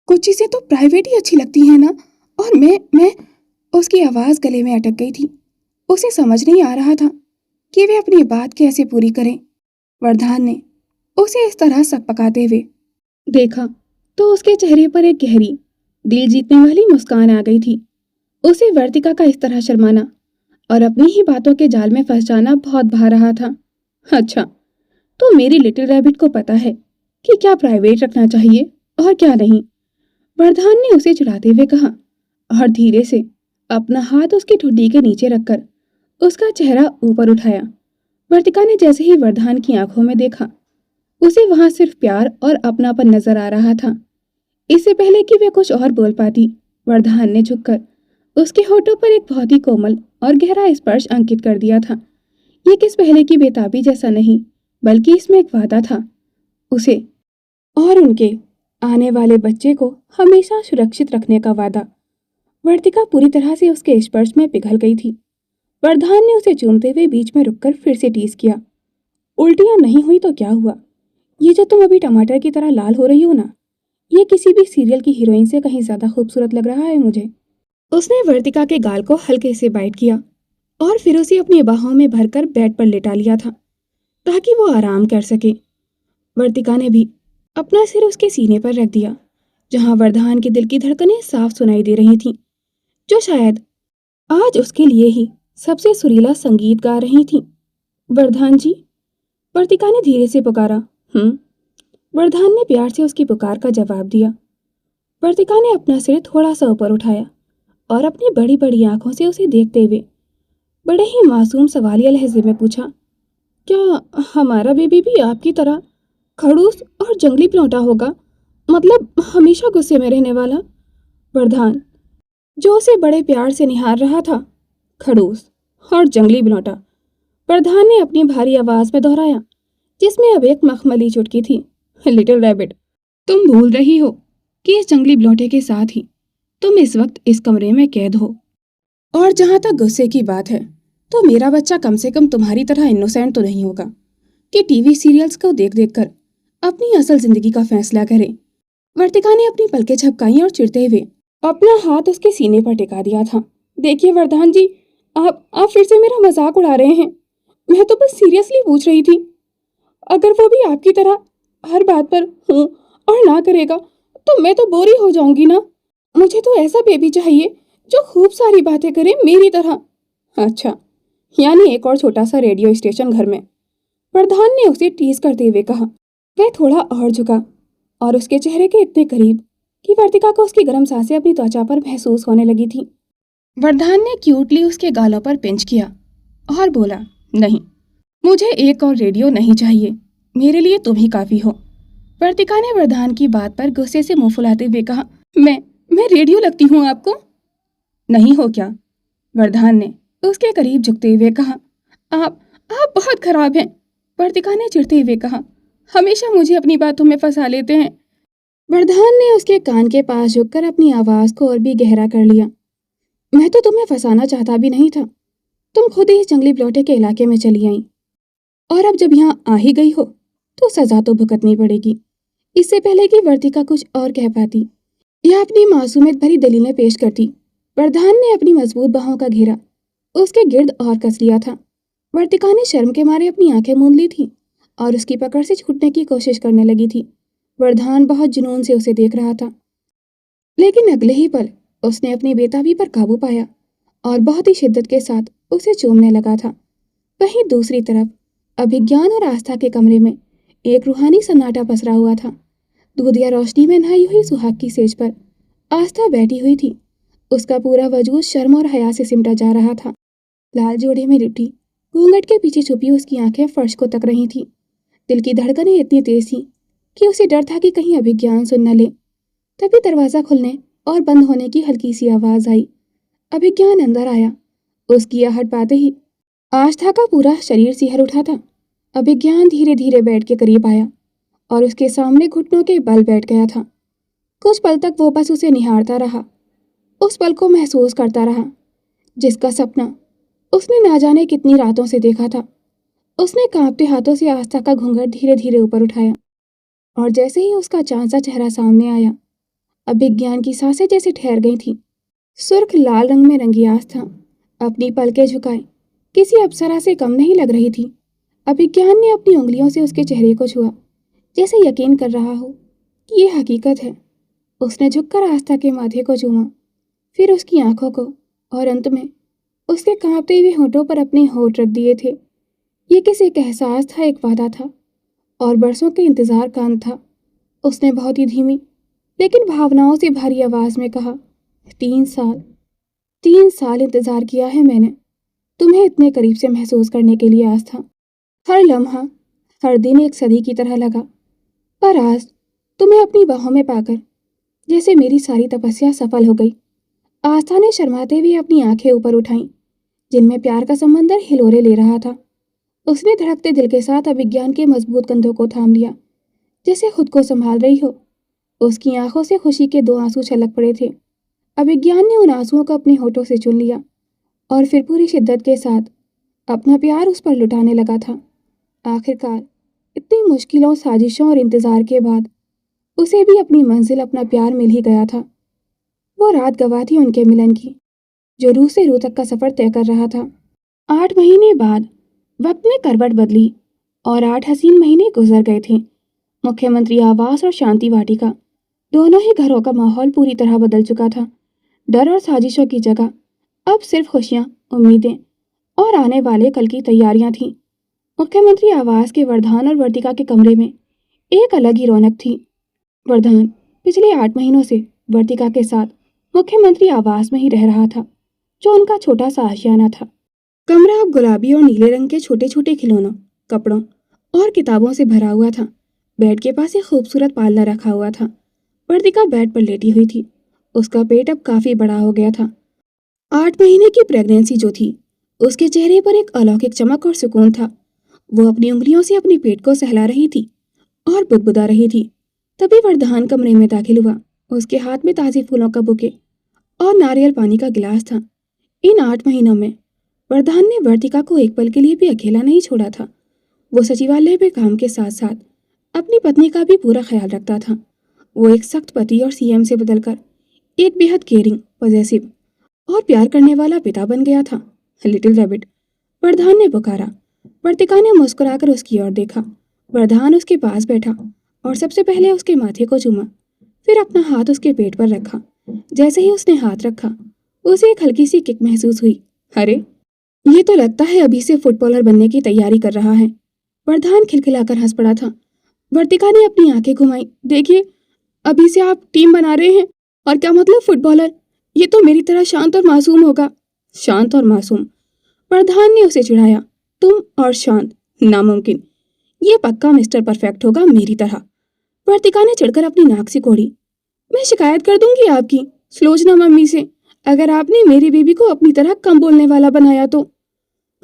कुछ चीजें तो प्राइवेट ही अच्छी लगती हैं ना। और मैं उसकी आवाज गले में अटक गई थी। उसे समझ नहीं आ रहा था कि वे अपनी बात कैसे पूरी करें। वरदान ने उसे इस तरह सकपकाते हुए देखा तो उसके चेहरे पर एक गहरी, दिल जीतने वाली मुस्कान आ गई थी। उसे वर्तिका का इस तरह शर्माना और अपनी ही बातों के जाल में फंस जाना बहुत भा रहा था। अच्छा, तो मेरी लिटिल रैबिट को पता है कि क्या प्राइवेट रखना चाहिए और क्या नहीं। वरदान ने उसे चिढ़ाते हुए कहा और धीरे से अपना हाथ उसकी ठुड्डी के नीचे रखकर उसका चेहरा ऊपर उठाया। वर्तिका ने जैसे ही वरदान की आंखों में देखा, उसे वहां सिर्फ प्यार और अपनापन नजर आ रहा था। इससे पहले कि वे कुछ और बोल पाती, वरदान ने झुककर उसके होठों पर एक बहुत ही कोमल और गहरा स्पर्श अंकित कर दिया था। ये किस पहले की बेताबी जैसा नहीं, बल्कि इसमें एक वादा था, उसे और उनके आने वाले बच्चे को हमेशा सुरक्षित रखने का वादा। वर्तिका पूरी तरह से उसके स्पर्श में पिघल गई थी। वरदान ने उसे चूमते हुए बीच में रुककर फिर से टीस किया, उल्टियां नहीं हुई तो क्या हुआ? ये जो तुम अभी टमाटर की तरह लाल हो रही हो ना, ये किसी भी सीरियल की हीरोइन से कहीं ज्यादा खूबसूरत लग रहा है मुझे। उसने वर्तिका के गाल को हल्के से बाइट किया और फिर उसे अपनी बाहों में भरकर बेड पर लेटा लिया था ताकि वो आराम कर सके। वर्तिका ने भी अपना सिर उसके सीने पर रख दिया, जहां वरदान के दिल की धड़कनें साफ सुनाई दे रही थीं, जो शायद आज उसके लिए ही सबसे सुरीला संगीत गा रही थीं। वरदान जी, वर्तिका ने धीरे से पुकारा। वरदान ने प्यार से उसकी पुकार का जवाब दिया। वर्तिका ने अपना सिर थोड़ा सा ऊपर उठाया और अपनी बड़ी बड़ी आंखों से उसे देखते हुए बड़े ही मासूम सवालिया लहजे में पूछा, क्या हमारा बेबी भी आपकी तरह खड़ूस और जंगली लौटा होगा? मतलब हमेशा गुस्से में रहने वाला? वरदान, जो उसे बड़े प्यार से निहार रहा था, खड़ूस और जंगली बिलौटा। वरदान ने अपनी भारी आवाज में दोहराया, जिसमें अब एक मखमली चुटकी थी। लिटिल रैबिट, तुम भूल रही हो कि इस जंगली बिलौटे के साथ ही तुम इस वक्त इस कमरे में कैद हो। और जहां तक गुस्से की बात है, तो मेरा बच्चा कम से कम तुम्हारी तरह इनोसेंट तो नहीं होगा कि टीवी सीरियल्स को देख देख कर अपनी असल जिंदगी का फैसला करे। वर्तिका ने अपनी पलकें झपकाई और चिढ़ते हुए अपना हाथ उसके सीने पर टिका दिया था। देखिए वरदान जी, आप फिर से मेरा मजाक उड़ा रहे हैं। मैं तो बस सीरियसली पूछ रही थी। अगर वो भी आपकी तरह हर बात पर हूँ और ना करेगा, तो मैं तो बोर ही हो जाऊंगी ना। मुझे तो ऐसा बेबी चाहिए जो खूब सारी बातें करे मेरी तरह। अच्छा, यानी एक और छोटा सा रेडियो स्टेशन घर में? प्रधान ने उसे टीज करते हुए कहा। वह थोड़ा और झुका और उसके चेहरे के इतने करीब कि वर्तिका को उसकी गर्म सांसें अपनी त्वचा पर महसूस होने लगी थी। वरदान ने क्यूटली उसके गालों पर पिंच किया और बोला, नहीं, मुझे एक और रेडियो नहीं चाहिए, मेरे लिए तुम ही काफी हो। वर्तिका ने वरदान की बात पर गुस्से से मुंह फुलाते हुए कहा, मैं रेडियो लगती हूँ आपको? नहीं हो क्या? वरदान ने उसके करीब झुकते हुए कहा। आप बहुत खराब हैं। वर्तिका ने चिढ़ते हुए कहा, हमेशा मुझे अपनी बातों में फंसा लेते हैं। वरदान ने उसके कान के पास झुककर अपनी आवाज को और भी गहरा कर लिया। मैं तो तुम्हें फंसाना चाहता भी नहीं था। तुम खुद ही इस जंगली प्लॉटे के इलाके में चली आई, और अब जब यहाँ आ ही गई हो तो सजा तो भुगतनी पड़ेगी। इससे पहले कि वर्तिका कुछ और कह पाती या अपनी मासूमियत भरी दलीलें पेश करती, वरदान ने अपनी मजबूत बाहों का घेरा उसके गिर्द और कस लिया था। वर्तिका ने शर्म के मारे अपनी आंखें मूंद ली थी और उसकी पकड़ से छूटने की कोशिश करने लगी थी। वरदान बहुत जुनून से उसे देख रहा था, लेकिन अगले ही पल उसने अपनी बेताबी पर काबू पाया और बहुत ही शिद्दत के साथ उसे चूमने लगा था। वहीं दूसरी तरफ अभिज्ञान और आस्था के कमरे में एक रूहानी सन्नाटा पसरा हुआ था। दूधिया रोशनी में नहाई हुई सुहाग की सेज पर आस्था बैठी हुई थी। उसका पूरा वजूद शर्म और हया से सिमटा जा रहा था। लाल जोड़े में लिपटी घूंघट के पीछे छुपी उसकी आंखें फर्श को तक रही थीं। दिल की धड़कनें इतनी तेज थीं कि उसे डर था कि कहीं अभिज्ञान सुन न ले। तभी दरवाजा खुलने और बंद होने की हल्की सी आवाज आई। अभिज्ञान अंदर आया। उसकी आहट पाते ही आस्था का पूरा शरीर सिहर उठा था। अभिज्ञान धीरे धीरे बेड के करीब आया और उसके सामने घुटनों के बल बैठ गया था। कुछ पल तक वो बस उसे निहारता रहा, उस पल को महसूस करता रहा जिसका सपना उसने ना जाने कितनी रातों से देखा था। उसने कांपते हाथों से आस्था का घूंघट धीरे धीरे ऊपर उठाया और जैसे ही उसका चांद सा चेहरा सामने आया, अभिज्ञान की सांसें जैसे ठहर गई थीं। सुर्ख लाल रंग में रंगी आस्था अपनी पलकें झुकाए किसी अप्सरा से कम नहीं लग रही थी। अभिज्ञान ने अपनी उंगलियों से उसके चेहरे को छुआ, जैसे यकीन कर रहा हो कि ये हकीकत है। उसने झुककर आस्था के माथे को चूमा, फिर उसकी आंखों को, और अंत में उसके कांपते हुए होठों पर अपने होठ रख दिए थे। ये किसी एक एहसास था, एक वादा था और बरसों के इंतजार का अंत था। उसने बहुत ही धीमी लेकिन भावनाओं से भरी आवाज में कहा, 3 साल इंतजार किया है मैंने तुम्हें इतने करीब से महसूस करने के लिए। आस्था, हर लम्हा, हर दिन एक सदी की तरह लगा, पर आज तुम्हें अपनी बाहों में पाकर जैसे मेरी सारी तपस्या सफल हो गई। आस्था ने शर्माते हुए अपनी आंखें ऊपर उठाईं, जिनमें प्यार का समंदर हिलोरे ले रहा था। उसने धड़कते दिल के साथ अभिज्ञान के मजबूत कंधों को थाम लिया, जैसे खुद को संभाल रही हो। उसकी आंखों से खुशी के 2 आंसू छलक पड़े थे। अभिज्ञान ने उन आंसुओं को अपने होठों से चुन लिया और फिर पूरी शिद्दत के साथ अपना प्यार उस पर लुटाने लगा था। आखिरकार इतनी मुश्किलों, साजिशों और इंतजार के बाद उसे भी अपनी मंजिल, अपना प्यार मिल ही गया था। वो रात गवाह थी उनके मिलन की, जो रूह से रूह तक का सफर तय कर रहा था। 8 महीने बाद वक्त ने करवट बदली और 8 हसीन महीने गुजर गए थे। मुख्यमंत्री आवास और शांति वाटिका, दोनों ही घरों का माहौल पूरी तरह बदल चुका था। डर और साजिशों की जगह अब सिर्फ खुशियां, उम्मीदें और आने वाले कल की तैयारियां थीं। मुख्यमंत्री आवास के वर्धान और वर्तिका के कमरे में एक अलग ही रौनक थी। वर्धान पिछले 8 महीनों से वर्तिका के साथ मुख्यमंत्री आवास में ही रह रहा था, जो उनका छोटा सा आशियाना था। कमरा अब गुलाबी और नीले रंग के छोटे छोटे खिलौनों, कपड़ों और किताबों से भरा हुआ था। बेड के पास एक खूबसूरत पालना रखा हुआ था। वर्तिका बेड पर लेटी हुई थी। उसका पेट अब काफी बड़ा हो गया था। 8 महीने की प्रेगनेंसी जो थी, उसके चेहरे पर एक अलौकिक चमक और सुकून था। वो अपनी उंगलियों से अपने पेट को सहला रही थी और बुदबुदा रही थी। तभी वर्धान कमरे में दाखिल हुआ। उसके हाथ में ताज़े फूलों का बुके और नारियल पानी का गिलास था। इन 8 महीनों में वर्धान ने वर्तिका को एक पल के लिए भी अकेला नहीं छोड़ा था। वो सचिवालय में काम के साथ साथ अपनी पत्नी का भी पूरा ख्याल रखता था। वो एक सख्त पति और सीएम से बदलकर एक बेहद केयरिंग, पॉजेसिव और प्यार करने वाला पिता बन गया था। लिटिल रैबिट, वर्धान ने पुकारा। वर्तिका ने मुस्कुराकर उसकी ओर देखा। वर्धान उसके पास बैठा और सबसे पहले उसके माथे को चूमा, फिर अपना हाथ उसके पेट पर रखा। जैसे ही उसने हाथ रखा, उसे एक हल्की सी किक महसूस हुई। अरे, ये तो लगता है अभी से फुटबॉलर बनने की तैयारी कर रहा है। वर्धान खिलखिलाकर हंस पड़ा था। वर्तिका ने अपनी आंखें घुमाई। देखिए, अभी से आप टीम बना रहे हैं। और क्या मतलब फुटबॉलर? ये तो मेरी तरह शांत और मासूम होगा। शांत और मासूम? वर्धान ने उसे चिढ़ाया। तुम और शांत? नामुमकिन। ये पक्का मिस्टर परफेक्ट होगा मेरी तरह। वर्तिका ने चिढ़कर अपनी नाक से कोड़ी। मैं शिकायत कर दूंगी आपकी सुलोचना मम्मी से, अगर आपने मेरी बेबी को अपनी तरह कम बोलने वाला बनाया तो।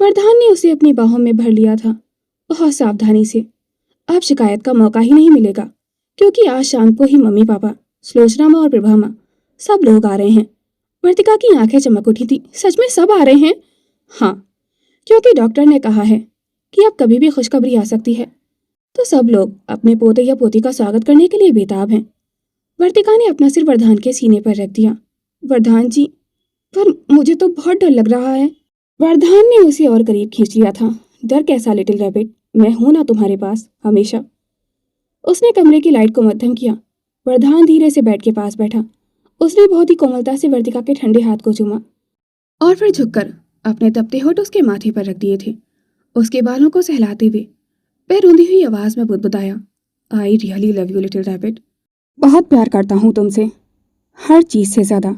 वर्धान ने उसे अपनी बाहों में भर लिया था, बहुत सावधानी से। अब शिकायत का मौका ही नहीं मिलेगा, क्योंकि आज शाम को ही मम्मी पापा, सुलोचना माँ और प्रभा माँ, सब लोग आ रहे हैं। वर्तिका की आंखें चमक उठी थी। सच में सब आ रहे हैं? हाँ, क्योंकि डॉक्टर ने कहा है कि अब कभी भी खुशखबरी आ सकती है, तो सब लोग अपने पोते या पोती का स्वागत करने के लिए बेताब हैं। वर्तिका ने अपना सिर वर्धान के सीने पर रख दिया। वर्धान जी, पर मुझे तो बहुत डर लग रहा है। वर्धान ने उसे और करीब खींच लिया था। डर कैसा लिटिल रैबिट, मैं हूं ना तुम्हारे पास हमेशा। उसने कमरे की लाइट को मध्यम किया। वर्धान धीरे से बेड के पास बैठा। उसने बहुत ही कोमलता से वर्तिका के ठंडे हाथ को चूमा और फिर झुककर अपने तपते होठ उसके माथे पर रख दिए थे। उसके बालों को सहलाते हुए वह रूंधी हुई आवाज में बुदबुदाया, I really love you little rabbit. बहुत प्यार करता हूँ तुमसे, हर चीज से ज्यादा,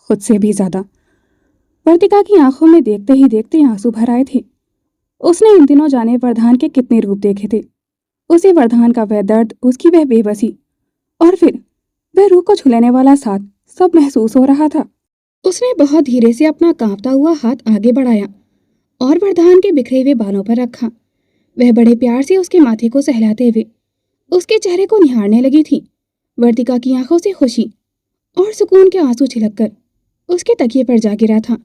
खुद से भी ज्यादा। वर्तिका की आंखों में देखते ही देखते आंसू भर आए थे। उसने इन दिनों जाने वर्धान के कितने रूप देखे थे। उसे वर्धान का वह दर्द, उसकी वह बेबसी और फिर वह रूह को छुलेने वाला साथ सब महसूस हो रहा था। उसने बहुत धीरे से अपना कांपता हुआ हाथ आगे बढ़ाया और वर्धान के बिखरे हुए बालों पर रखा। वह बड़े प्यार से उसके माथे को सहलाते हुए उसके चेहरे को निहारने लगी थी। वर्तिका की आंखों से खुशी और सुकून के आंसू छिलककर उसके तकिए पर जा गिरा था,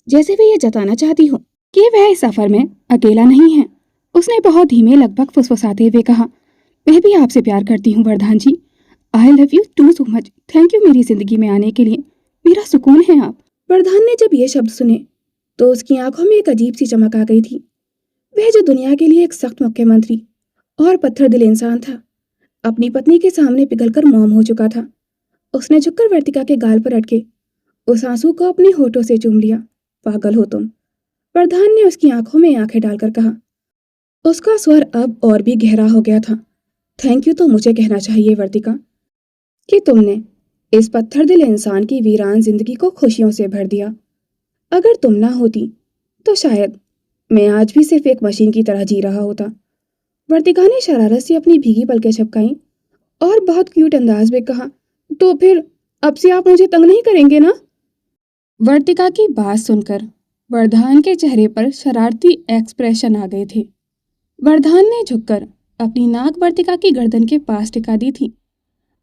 जैसे वे ये जताना चाहती हो कि वह इस सफर में अकेला नहीं है। उसने बहुत धीमे, लगभग फुसफुसाते हुए कहा, मैं भी आपसे प्यार करती हूँ Vardaan ji. I love you too so much. Thank you मेरी जिंदगी में आने के लिए। मेरा सुकून है आप। वरदान ने जब ये शब्द सुने तो उसकी आंखों में एक अजीब सी चमक आ गई थी। वह जो दुनिया के लिए एक सख्त मुख्यमंत्री और पत्थर दिल इंसान था, अपनी पत्नी के सामने पिघलकर मौन हो चुका था। उसने झुककर वर्तिका के गाल पर अटके उस आंसू को अपने होठों से चूम लिया। पागल हो तुम, वरदान ने उसकी आंखों में आंखें डालकर कहा। उसका स्वर अब और भी गहरा हो गया था। थैंक यू तो मुझे कहना चाहिए वर्तिका, कि तुमने इस पत्थर दिल इंसान की वीरान जिंदगी को खुशियों से भर दिया। अगर तुम ना होती तो शायद मैं आज भी सिर्फ एक मशीन की तरह जी रहा होता। वर्तिका ने शरारत से अपनी भीगी पलकें झपकाई और बहुत क्यूट अंदाज में कहा, तो फिर अब से आप मुझे तंग नहीं करेंगे ना? वर्तिका की बात सुनकर वरदान के चेहरे पर शरारती एक्सप्रेशन आ गए थे। वरदान ने झुककर अपनी नाक वर्तिका की गर्दन के पास टिका दी थी।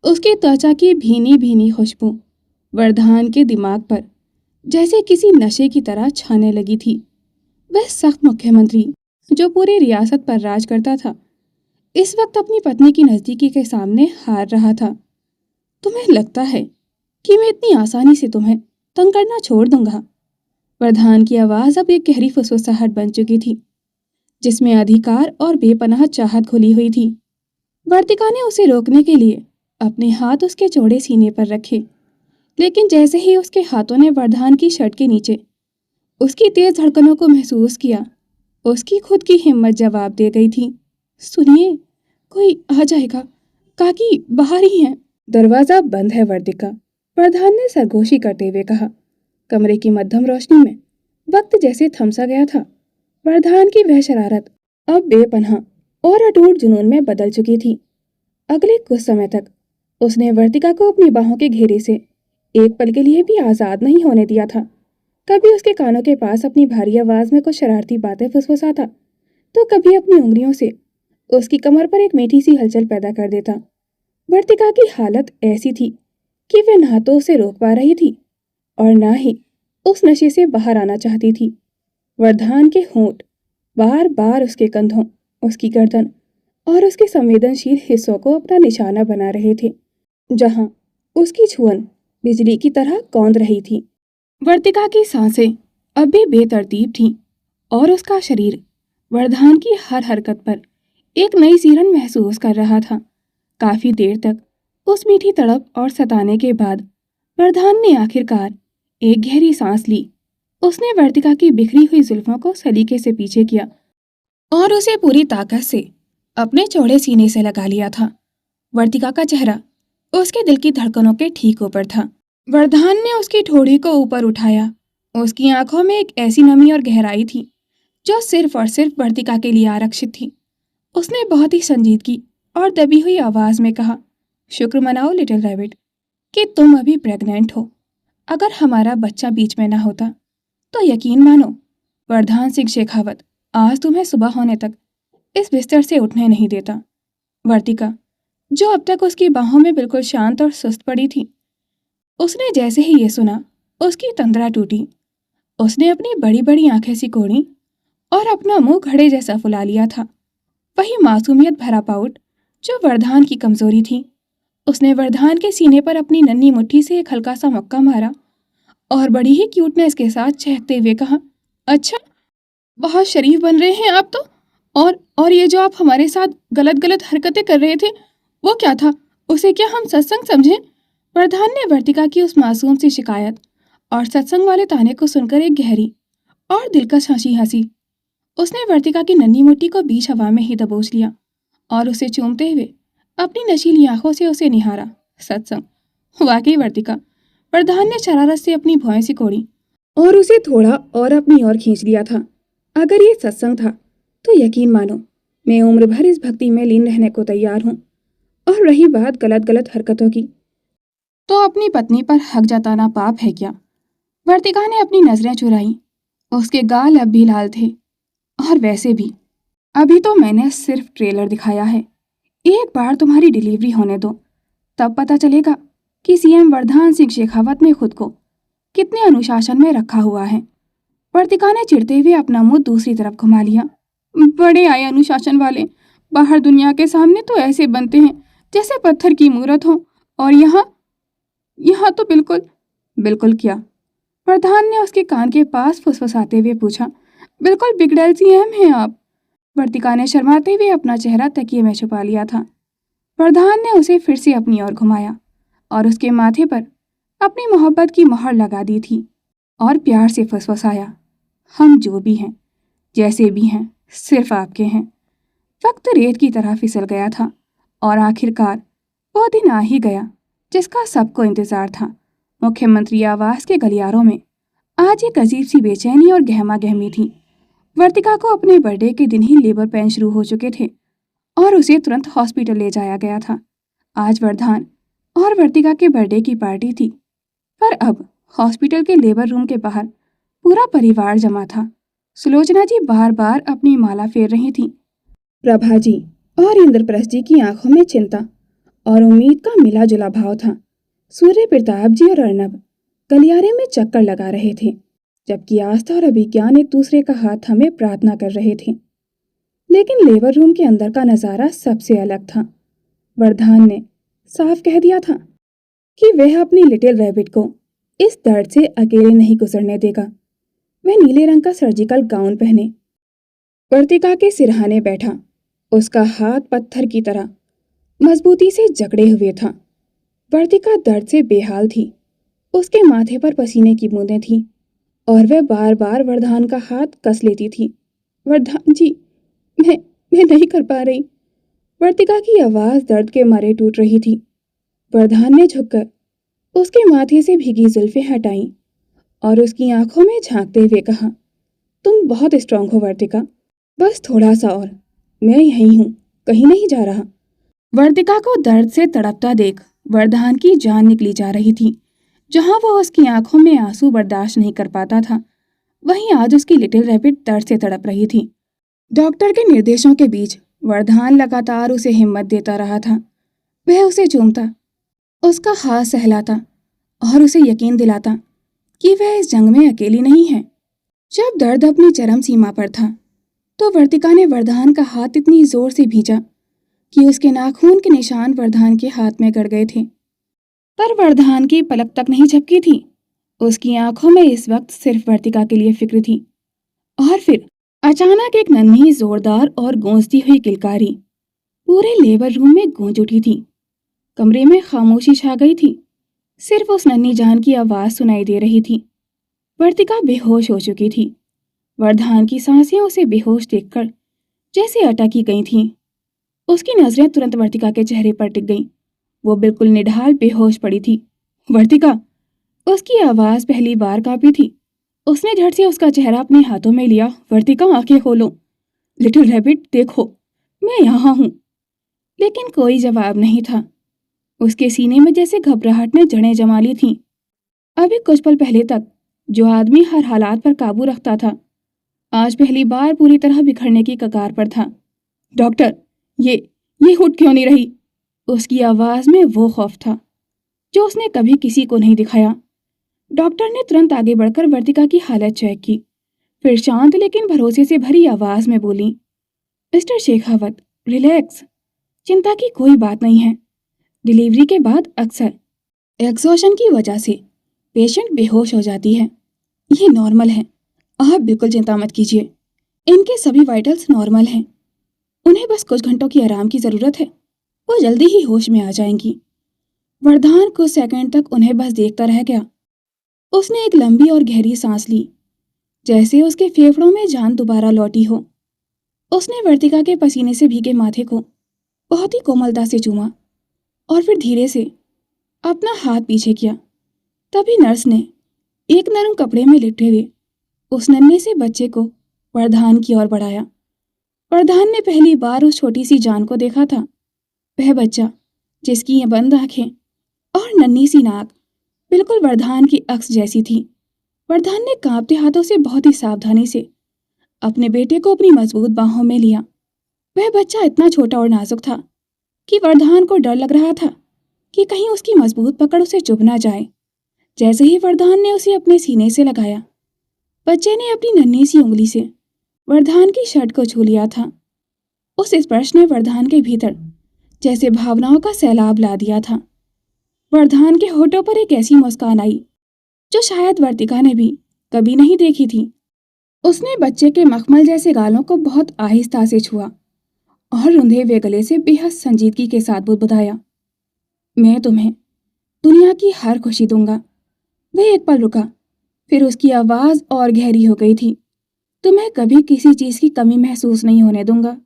उसकी त्वचा की भीनी भीनी खुशबू वरदान के दिमाग पर जैसे किसी नशे की तरह छाने लगी थी। वह सख्त मुख्यमंत्री जो पूरी रियासत पर राज करता था, इस वक्त अपनी पत्नी की नजदीकी के सामने हार रहा था। तुम्हें लगता है कि मैं इतनी आसानी से तुम्हें तंग करना छोड़ दूंगा? वरदान की आवाज अब एक गहरी फुसफुसाहट बन चुकी थी, जिसमें अधिकार और बेपनाह चाहत घुली हुई थी। वर्तिका ने उसे रोकने के लिए अपने हाथ उसके चौड़े सीने पर रखे, लेकिन जैसे ही उसके हाथों ने वरदान की शर्ट के नीचे उसकी तेज धड़कनों को महसूस किया, उसकी खुद की हिम्मत जवाब दे गई थी। सुनिए, कोई आ जाएगा, काकी बाहर ही हैं। दरवाजा बंद है वर्तिका, वरदान ने सरगोशी करते हुए कहा। कमरे की मध्यम रोशनी में वक्त जैसे थम सा गया था। वरदान की वह शरारत अब बेपनाह और अटूट जुनून में बदल चुकी थी। अगले कुछ समय तक उसने वर्तिका को अपनी बाहों के घेरे से एक पल के लिए भी आजाद नहीं होने दिया था। कभी उसके कानों के पास अपनी भारी आवाज में कुछ शरारती बातें फुसफुसाता, तो कभी अपनी उंगलियों से उसकी कमर पर एक मीठी सी हलचल पैदा कर देता। वर्तिका की हालत ऐसी थी कि वह ना तो उसे रोक पा रही थी और ना ही उस नशे से बाहर आना चाहती थी। वरदान के होंठ बार बार उसके कंधों, उसकी गर्दन और उसके संवेदनशील हिस्सों को अपना निशाना बना रहे थे, जहां उसकी छुअन बिजली की तरह कौंध रही थी। वर्तिका की सांसें अब भी बेतरतीब थीं और उसका शरीर वरदान की हर हरकत पर एक नई सिरन महसूस कर रहा था। काफी देर तक उस मीठी तड़प और सताने के बाद वरदान ने आखिरकार एक गहरी सांस ली। उसने वर्तिका की बिखरी हुई जुल्फों को सलीके से पीछे किया और उसे पूरी ताकत से अपने चौड़े सीने से लगा लिया था। वर्तिका का चेहरा उसके दिल की धड़कनों के ठीक ऊपर था। वरदान ने उसकी ठोड़ी को ऊपर उठाया। उसकी आंखों में एक ऐसी नमी और गहराई थी जो सिर्फ और सिर्फ वर्तिका के लिए आरक्षित थी। उसने बहुत ही संजीदगी और दबी हुई आवाज में कहा, शुक्र मनाओ लिटिल रैबिट कि तुम अभी प्रेग्नेंट हो। अगर हमारा बच्चा बीच में ना होता तो यकीन मानो वरदान सिंह शेखावत आज तुम्हें सुबह होने तक इस बिस्तर से उठने नहीं देता। वर्तिका, जो अब तक उसकी बाहों में बिल्कुल शांत और सुस्त पड़ी थी, उसने जैसे ही ये सुना उसकी तंद्रा टूटी। उसने अपनी बड़ी बड़ी आंखें सिकोड़ी और अपना मुंह घड़े जैसा फुला लिया था। वही मासूमियत भरा पाउट जो वरदान की कमजोरी थी। उसने वरदान के सीने पर अपनी नन्ही मुट्ठी से एक हल्का सा मुक्का मारा और बड़ी ही क्यूटनेस के साथ चहकते हुए कहा, अच्छा, बहुत शरीफ बन रहे हैं आप तो। और ये जो आप हमारे साथ गलत गलत हरकतें कर रहे थे, वो क्या था? उसे क्या हम सत्संग समझें? वरदान ने वर्तिका की उस मासूम सी शिकायत और सत्संग वाले ताने को सुनकर एक गहरी और दिलकश हंसी हंसी। उसने वर्तिका की नन्ही मुट्ठी को बीच हवा में ही दबोच लिया और उसे चूमते हुए अपनी नशीली आंखों से उसे निहारा। सत्संग, वाकई वर्तिका, वरदान ने शरारत से अपनी भौहें सिकोड़ी और उसे थोड़ा और अपनी ओर खींच लिया था। अगर ये सत्संग था तो यकीन मानो मैं उम्र भर इस भक्ति में लीन रहने को तैयार हूँ। और रही बात गलत गलत हरकतों की, तो अपनी पत्नी पर हक जताना पाप है क्या? वर्तिका ने अपनी नजरें चुराई। उसके गाल अब भी लाल थे। और वैसे भी अभी तो मैंने सिर्फ ट्रेलर दिखाया है। एक बार तुम्हारी डिलीवरी होने दो, तब पता चलेगा कि सीएम वरदान सिंह शेखावत ने खुद को कितने अनुशासन में रखा हुआ है। वर्तिका ने चिढ़ते हुए अपना मुंह दूसरी तरफ घुमा लिया। बड़े आए अनुशासन वाले, बाहर दुनिया के सामने तो ऐसे बनते हैं जैसे पत्थर की मूरत हो, और यहाँ यहाँ तो बिल्कुल। बिल्कुल क्या? प्रधान ने उसके कान के पास फुसफुसाते हुए पूछा। बिल्कुल बिगड़ैल सीएम हैं आप। वर्तिका ने शर्माते हुए अपना चेहरा तकिए में छुपा लिया था। प्रधान ने उसे फिर से अपनी ओर घुमाया और उसके माथे पर अपनी मोहब्बत की मोहर लगा दी थी और प्यार से फुसफुसाया। हम जो भी हैं, जैसे भी हैं, सिर्फ आपके हैं। वक्त रेत की तरह फिसल गया था और आखिरकार वो दिन आ ही गया जिसका सबको इंतजार था। मुख्यमंत्री आवास के गलियारों में आज एक अजीब सी बेचैनी और गहमा गहमी थी। वर्तिका को अपने बर्थडे के दिन ही लेबर पेन शुरू हो चुके थे और उसे तुरंत हॉस्पिटल ले जाया गया था। आज वरदान और वर्तिका के बर्थडे की पार्टी थी, पर अब हॉस्पिटल के लेबर रूम के बाहर पूरा परिवार जमा था। सुलोचना जी बार बार अपनी माला फेर रही थी। प्रभा जी और इंद्रप्रस्थ जी की आंखों में चिंता और उम्मीद का मिला जुला भाव था। सूर्य प्रताप जी और अर्नब गलियारे में चक्कर लगा रहे थे, जबकि आस्था और अभिज्ञान एक दूसरे का हाथ थामे प्रार्थना कर रहे थे। लेकिन लेबर रूम के अंदर का नजारा सबसे अलग था। वरदान ने साफ कह दिया था कि वह अपनी लिटिल रैबिट को इस दर्द से अकेले नहीं गुजरने देगा। वह नीले रंग का सर्जिकल गाउन पहने वर्तिका के सिरहाने बैठा। उसका हाथ पत्थर की तरह मजबूती से जकड़े हुए था। वर्तिका दर्द से बेहाल थी। उसके माथे पर पसीने की बूंदें थीं और वह बार बार वरदान का हाथ कस लेती थी। वरदान जी, मैं नहीं कर पा रही। वर्तिका की आवाज दर्द के मारे टूट रही थी। वरदान ने झुककर उसके माथे से भीगी जुल्फें हटाईं और उसकी आंखों में झांकते हुए कहा, तुम बहुत स्ट्रांग हो वर्तिका, बस थोड़ा सा और, मैं यहीं हूं, कहीं नहीं जा रहा। वर्तिका को दर्द से तड़पता देख वरदान की जान निकली जा रही थी। जहां वो उसकी आंखों में आंसू बर्दाश्त नहीं कर पाता था, वहीं आज उसकी लिटिल रैबिट दर्द से तड़प रही थी। डॉक्टर के निर्देशों के बीच वरदान लगातार उसे हिम्मत देता रहा था। वह उसे चूमता, उसका हाथ सहलाता और उसे यकीन दिलाता कि वह इस जंग में अकेली नहीं है। जब दर्द अपनी चरम सीमा पर था तो वर्तिका ने वरदान का हाथ इतनी जोर से भींचा कि उसके नाखून के निशान वरदान के हाथ में गड़ गए थे। पर वरदान की पलक तक नहीं झपकी थी। उसकी आंखों में इस वक्त सिर्फ वर्तिका के लिए फिक्र थी। और फिर अचानक एक नन्ही, जोरदार और गूंजती हुई किलकारी पूरे लेबर रूम में गूंज उठी थी। कमरे में खामोशी छा गई थी। सिर्फ उस नन्ही जान की आवाज सुनाई दे रही थी। वर्तिका बेहोश हो चुकी थी। वरदान की सांसें उसे बेहोश देखकर जैसे अटकी गई थीं। उसकी नजरें तुरंत वर्तिका के चेहरे पर टिक गईं। वो बिल्कुल निढाल बेहोश पड़ी थी। वर्तिका! उसकी आवाज पहली बार कांपी थी। उसने झट से उसका चेहरा अपने हाथों में लिया। वर्तिका, आंखें खोलो। लिटिल रैबिट, देखो, मैं यहाँ हूँ। लेकिन कोई जवाब नहीं था। उसके सीने में जैसे घबराहट ने जड़ें जमा ली थीं। अभी कुछ पल पहले तक जो आदमी हर हालात पर काबू रखता था, आज पहली बार पूरी तरह बिखरने की कगार पर था। डॉक्टर, ये उठ क्यों नहीं रही? उसकी आवाज में वो खौफ था जो उसने कभी किसी को नहीं दिखाया। डॉक्टर ने तुरंत आगे बढ़कर वर्तिका की हालत चेक की, फिर शांत लेकिन भरोसे से भरी आवाज में बोली, मिस्टर शेखावत, रिलैक्स, चिंता की कोई बात नहीं है। डिलीवरी के बाद अक्सर एग्जॉशन की वजह से पेशेंट बेहोश हो जाती है। ये नॉर्मल है, आप बिल्कुल चिंता मत कीजिए। इनके सभी वाइटल्स नॉर्मल हैं। उन्हें बस कुछ घंटों की आराम की जरूरत है। वो जल्दी ही होश में आ जाएंगी। वरदान कुछ सेकंड तक उन्हें बस देखता रह गया। उसने एक लंबी और गहरी सांस ली, जैसे उसके फेफड़ों में जान दोबारा लौटी हो। उसने वर्तिका के पसीने से भीगे माथे को बहुत ही कोमलता से चूमा और फिर धीरे से अपना हाथ पीछे किया। तभी नर्स ने एक नरम कपड़े में लिपटे हुए उस नन्हे से बच्चे को वरदान की ओर बढ़ाया। वरदान ने पहली बार उस छोटी सी जान को देखा था। वह बच्चा जिसकी ये बंद आंखें और नन्ही सी नाक बिल्कुल वरदान की अक्स जैसी थी। वरदान ने कांपते हाथों से बहुत ही सावधानी से अपने बेटे को अपनी मजबूत बाहों में लिया। वह बच्चा इतना छोटा और नाजुक था कि वरदान को डर लग रहा था कि कहीं उसकी मजबूत पकड़ उसे चुभ ना जाए। जैसे ही वरदान ने उसे अपने सीने से लगाया, बच्चे ने अपनी नन्ही सी उंगली से वरदान की शर्ट को छू लिया था। उस स्पर्श ने वरदान के भीतर जैसे भावनाओं का सैलाब ला दिया था। वरदान के होठों पर एक ऐसी मुस्कान आई जो शायद वर्तिका ने भी कभी नहीं देखी थी। उसने बच्चे के मखमल जैसे गालों को बहुत आहिस्ता से छुआ और रुंधे हुए गले से बेहद संजीदगी के साथ बुदबुदाया, मैं तुम्हें दुनिया की हर खुशी दूंगा। वह एक पल रुका, फिर उसकी आवाज और गहरी हो गई थी, तुम्हें कभी किसी चीज की कमी महसूस नहीं होने दूंगा,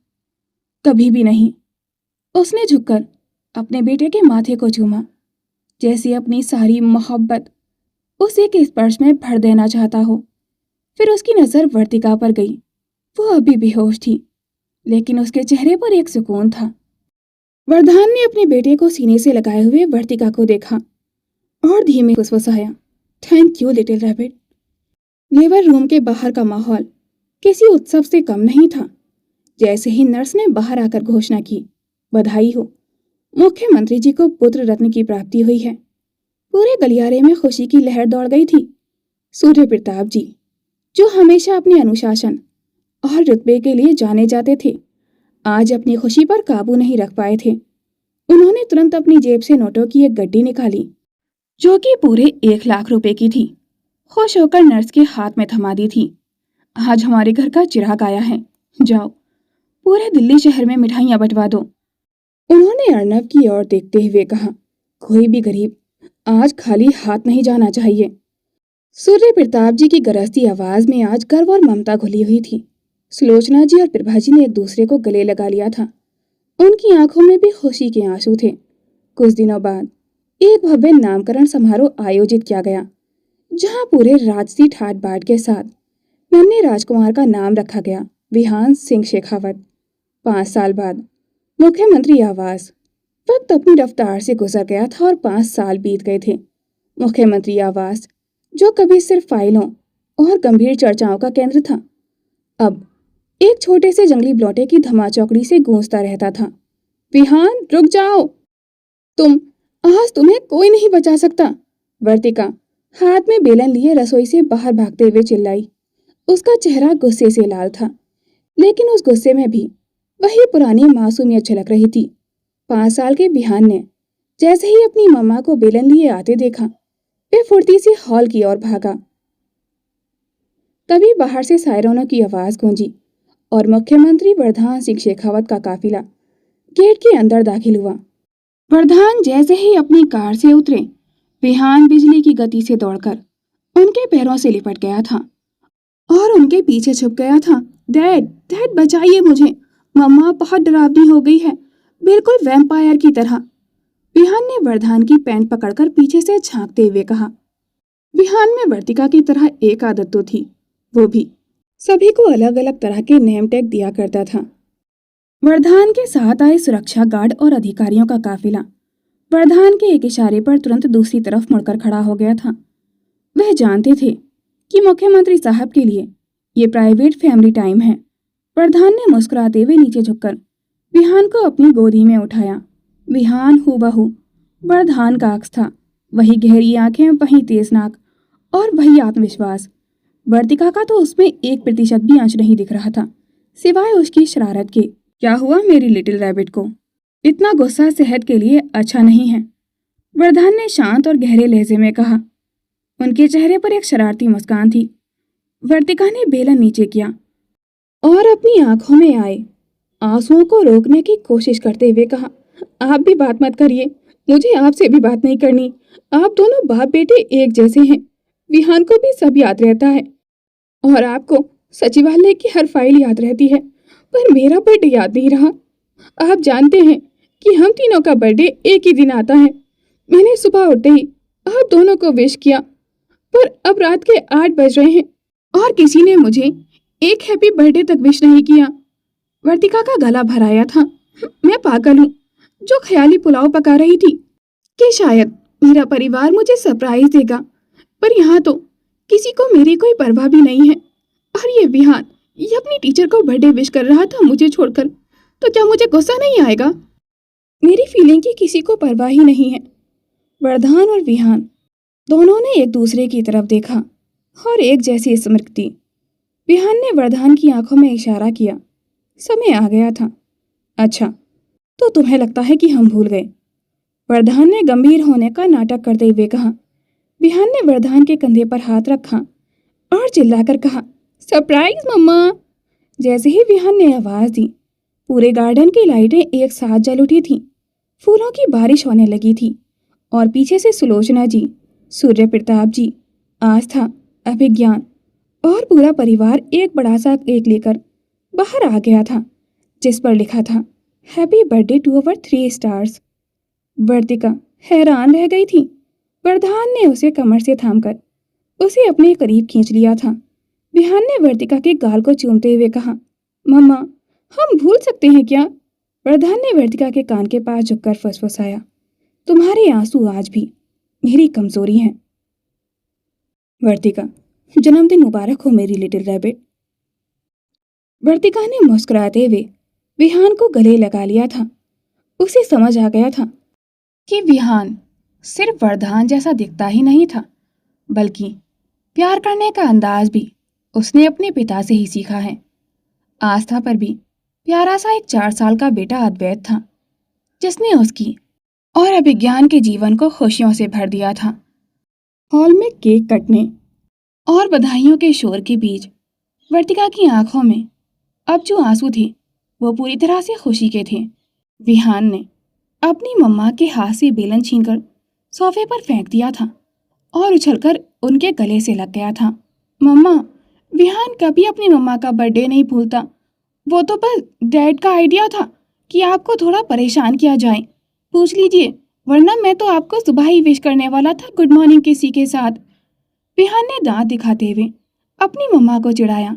कभी भी नहीं। उसने झुककर अपने बेटे के माथे को चूमा, जैसे अपनी सारी मोहब्बत उस एक स्पर्श में भर देना चाहता हो। फिर उसकी नजर वर्तिका पर गई। वो अभी बेहोश थी, लेकिन उसके चेहरे पर एक सुकून था। वरदान ने अपने बेटे को सीने से लगाए हुए वर्तिका को देखा और धीमे फुसफुसाया, thank you little rabbit. Labour room के बाहर का माहौल किसी उत्सव से कम नहीं था। जैसे ही नर्स ने बाहर आकर घोषणा की, बधाई हो, मुख्यमंत्री जी को पुत्र रत्न की प्राप्ति हुई है। पूरे गलियारे में खुशी की लहर दौड़ गई थी। सूर्य प्रताप जी, जो हमेशा अपने अनुशासन और रुतबे के लिए जाने जाते थे, आज अपनी खुशी पर काबू नहीं रख पाए थे। उन्होंने तुरंत अपनी जेब से नोटों की एक गड्डी निकाली, जो कि पूरे 1 लाख रुपए की थी। खुश होकर नर्स के हाथ में थमा दी थी। आज हमारे घर का चिराग आया है, जाओ पूरे दिल्ली शहर में मिठाइयां बंटवा दो। उन्होंने अर्नब की ओर देखते हुए कहा, कोई भी गरीब आज खाली हाथ नहीं जाना चाहिए। सूर्य प्रताप जी की गरजती आवाज में आज गर्व और ममता घुली हुई थी। सुलोचना जी और प्रभा जी ने एक दूसरे को गले लगा लिया था। उनकी आंखों में भी खुशी के आंसू थे। कुछ दिनों बाद एक भव्य नामकरण समारोह आयोजित किया गया, जहां पूरे राजसी ठाट बाट के साथ नन्हे राजकुमार का नाम रखा गया, विहान सिंह शेखावत। 5 साल बाद मुख्यमंत्री आवास। वक्त अपनी रफ्तार से गुजर गया था और 5 साल बीत गए थे। मुख्यमंत्री आवास, जो कभी सिर्फ फाइलों और गंभीर चर्चाओं का केंद्र था, अब एक छोटे से जंगली ब्लॉटे की धमाचौकड़ी से गूंजता रहता था। विहान, रुक जाओ, आज तुम्हें कोई नहीं बचा सकता। वर्तिका हाथ में बेलन लिए रसोई से बाहर भागते हुए चिल्लाई। उसका चेहरा गुस्से से लाल था, लेकिन उस गुस्से में भी वही पुरानी मासूमियत झलक रही थी। 5 साल के विहान ने जैसे ही अपनी मम्मा को बेलन लिए आते देखा, वे फुर्ती से हॉल की ओर भागा। तभी बाहर से सायरनों की आवाज गूंजी और मुख्यमंत्री वरदान सिंह शेखावत का काफिला गेट के अंदर दाखिल हुआ। वरदान जैसे ही अपनी कार से उतरे, विहान बिजली की गति से दौड़कर उनके पैरों से लिपट गया था और उनके पीछे छुप गया था। डैड, डैड बचाइए मुझे, मम्मा बहुत डरावनी हो गई है, बिल्कुल वैम्पायर की तरह। विहान ने वरदान की पैंट पकड़कर पीछे से झांकते हुए कहा। विहान में वर्तिका की तरह एक आदत तो थी, वो भी सभी को अलग अलग तरह के नेम टैग दिया करता था। वरदान के साथ आए सुरक्षा गार्ड और अधिकारियों का काफिला वरदान के एक इशारे पर तुरंत दूसरी तरफ मुड़कर खड़ा हो गया था। वह जानते थे कि मुख्यमंत्री साहब के लिए ये प्राइवेट फैमिली टाइम है। वरदान ने मुस्कुराते हुए नीचे झुककर विहान को अपनी गोदी में उठाया। विहान हूबहू वरदान का अक्स था, वही गहरी आंखें, वही तेज नाक और वही आत्मविश्वास। वर्तिका का तो उसमें 1% भी अंश नहीं दिख रहा था, सिवाय उसकी शरारत के। क्या हुआ मेरी लिटिल रैबिट को? इतना गुस्सा सेहत के लिए अच्छा नहीं है, वरदान ने शांत और गहरे लहजे में कहा। उनके चेहरे पर एक शरारती मुस्कान थी। वर्तिका ने बेलन नीचे किया और अपनी आंखों में आए आंसुओं को रोकने की कोशिश करते हुए कहा, आप भी बात मत करिए, मुझे आपसे भी बात नहीं करनी। आप दोनों बाप बेटे एक जैसे हैं। विहान को भी सब याद रहता है और आपको सचिवालय की हर फाइल याद रहती है, पर मेरा बर्थडे याद नहीं रहा। आप जानते हैं कि हम तीनों का बर्थडे एक ही दिन आता है। मैंने सुबह उठते ही आप दोनों को विश किया, पर अब रात के 8 बज रहे हैं और किसी ने मुझे एक हैप्पी बर्थडे तक विश नहीं किया। वर्तिका का गला भराया था। मैं पागल हूँ जो ख्याली पुलाव पका रही थी कि शायद मेरा परिवार मुझे सरप्राइज देगा, पर यहाँ तो किसी को मेरी कोई परवाह भी नहीं है। और ये विहान, ये अपनी टीचर को बर्थडे विश कर रहा था मुझे छोड़कर, तो क्या मुझे गुस्सा नहीं आएगा? मेरी फीलिंग की किसी को परवाह ही नहीं है। वरदान और विहान दोनों ने एक दूसरे की तरफ देखा और एक जैसी स्मृति। विहान ने वरदान की आंखों में इशारा किया। समय आ गया था। अच्छा, तो तुम्हें लगता है कि हम भूल गए? वरदान ने गंभीर होने का नाटक करते हुए कहा। विहान ने वरदान के कंधे पर हाथ रखा और चिल्लाकर कहा, सरप्राइज मम्मा। जैसे ही विहान ने आवाज दी, पूरे गार्डन की लाइटें एक साथ जल उठी थीं। फूलों की बारिश होने लगी थी और पीछे से सुलोचना जी, सूर्य प्रताप जी, आस्था, अभिज्ञान और पूरा परिवार एक बड़ा सा केक लेकर बाहर आ गया था, जिस पर लिखा था, happy birthday to our 3 stars. Vartika हैरान रह गई थी। वरदान ने उसे कमर से थामकर उसे अपने करीब खींच लिया था। विहान ने वर्तिका के गाल को चूमते हुए कहा, मम्मा, हम भूल सकते हैं क्या? वरदान ने वर्तिका के कान के पास झुककर फुसफुसाया, तुम्हारे आंसू आज भी मेरी कमजोरी हैं। वर्तिका, जन्मदिन मुबारक हो मेरी लिटिल रैबिट। वर्तिका ने मुस्कुराते हुए विहान को गले लगा लिया था। उसे समझ आ गया था कि विहान सिर्फ वरदान जैसा दिखता ही नहीं था, बल्कि प्यार करने का अंदाज भी उसने अपने पिता से ही सीखा है। आस्था पर भी प्यारा सा एक 4 साल का बेटा अद्वैत था, जिसने उसकी और अभिज्ञान के जीवन को खुशियों से भर दिया था। हॉल में केक कटने और बधाइयों के शोर के बीच वर्तिका की आंखों में अब जो आंसू थे वो पूरी तरह से खुशी के थे। विहान ने अपनी मम्मा के हाथ से बेलन छीनकर सोफे पर फेंक दिया था और उछलकर उनके गले से लग गया था। मम्मा, विहान कभी अपनी मम्मा का बर्थडे नहीं भूलता। वो तो बस डैड का आइडिया था कि आपको थोड़ा परेशान किया जाए। पूछ लीजिए, वरना मैं तो आपको सुबह ही विश करने वाला था गुड मॉर्निंग किसी के साथ। विहान ने दांत दिखाते हुए अपनी मम्मा को चिढ़ाया।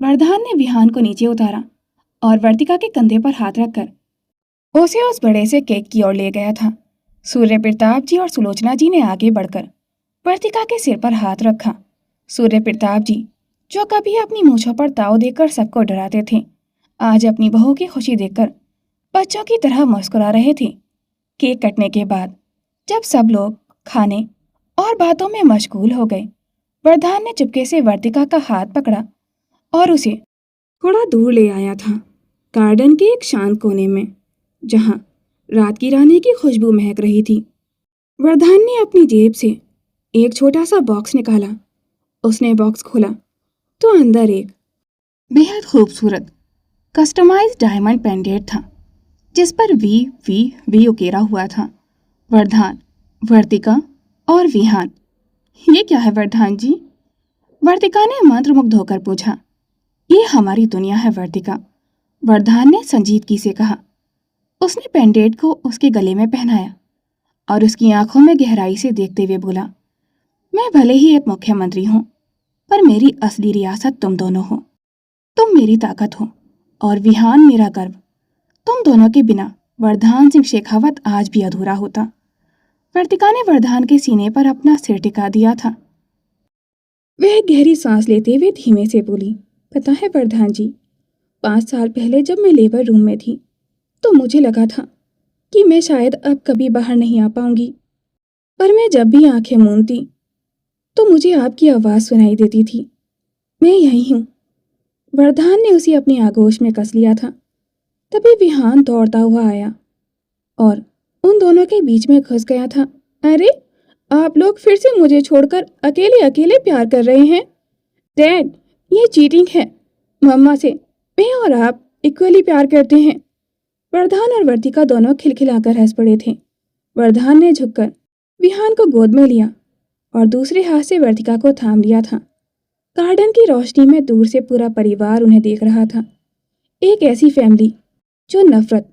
वरदान ने विहान को नीचे उतारा और वर्तिका के कंधे पर हाथ रखकर उसे उस बड़े से केक की ओर ले गया था। सूर्य प्रताप जी और सुलोचना जी ने आगे बढ़कर वर्तिका के सिर पर हाथ रखा। सूर्य प्रताप जी, जो कभी अपनी मूंछों पर ताव देकर सबको डराते थे, आज अपनी बहू की खुशी देखकर बच्चों की तरह मुस्कुरा रहे थे। केक कटने के बाद जब सब लोग खाने और बातों में मशगूल हो गए, वरदान ने चुपके से वर्तिका का हाथ पकड़ा और उसे थोड़ा दूर ले आया था, गार्डन के एक शांत कोने में, जहां रात की रानी की खुशबू महक रही थी। वरदान ने अपनी जेब से एक छोटा सा बॉक्स निकाला। उसने बॉक्स खोला तो अंदर एक बेहद खूबसूरत कस्टमाइज्ड डायमंड पेंडेंट था, जिस पर वी वी वी उकेरा हुआ था। वरदान, वर्तिका और विहान, ये क्या है वरदान जी? वर्तिका ने मंत्रमुग्ध होकर पूछा। ये हमारी दुनिया है वर्तिका, वरदान ने संजीदगी से कहा। उसने पेंडेंट को उसके गले में पहनाया और उसकी आंखों में गहराई से देखते हुए बोला, मैं भले ही एक मुख्यमंत्री हूं, पर मेरी असली रियासत तुम दोनों हो। तुम मेरी ताकत हो और विहान मेरा गर्व। तुम दोनों के बिना वरदान सिंह शेखावत आज भी अधूरा होता। वर्तिका ने वरदान के सीने पर अपना सिर टिका दिया था। वह गहरी सांस लेते हुए धीमे से बोली, पता है वरदान जी, 5 साल पहले जब मैं लेबर रूम में थी तो मुझे लगा था कि मैं शायद अब कभी बाहर नहीं आ पाऊंगी, पर मैं जब भी आंखें मूंदती तो मुझे आपकी आवाज़ सुनाई देती थी, मैं यही हूँ। वरदान ने उसे अपनी आगोश में कस लिया था। तभी विहान दौड़ता हुआ आया और उन दोनों के बीच में घुस गया था। अरे, आप लोग फिर से मुझे छोड़कर अकेले अकेले प्यार कर रहे हैं? डैड, ये चीटिंग है। मम्मा से मैं और आप इक्वली प्यार करते हैं। वरदान और वर्तिका दोनों खिलखिलाकर हंस पड़े थे। वरदान ने झुककर विहान को गोद में लिया और दूसरे हाथ से वर्तिका को थाम लिया था। गार्डन की रोशनी में दूर से पूरा परिवार उन्हें देख रहा था। एक ऐसी फैमिली जो नफरत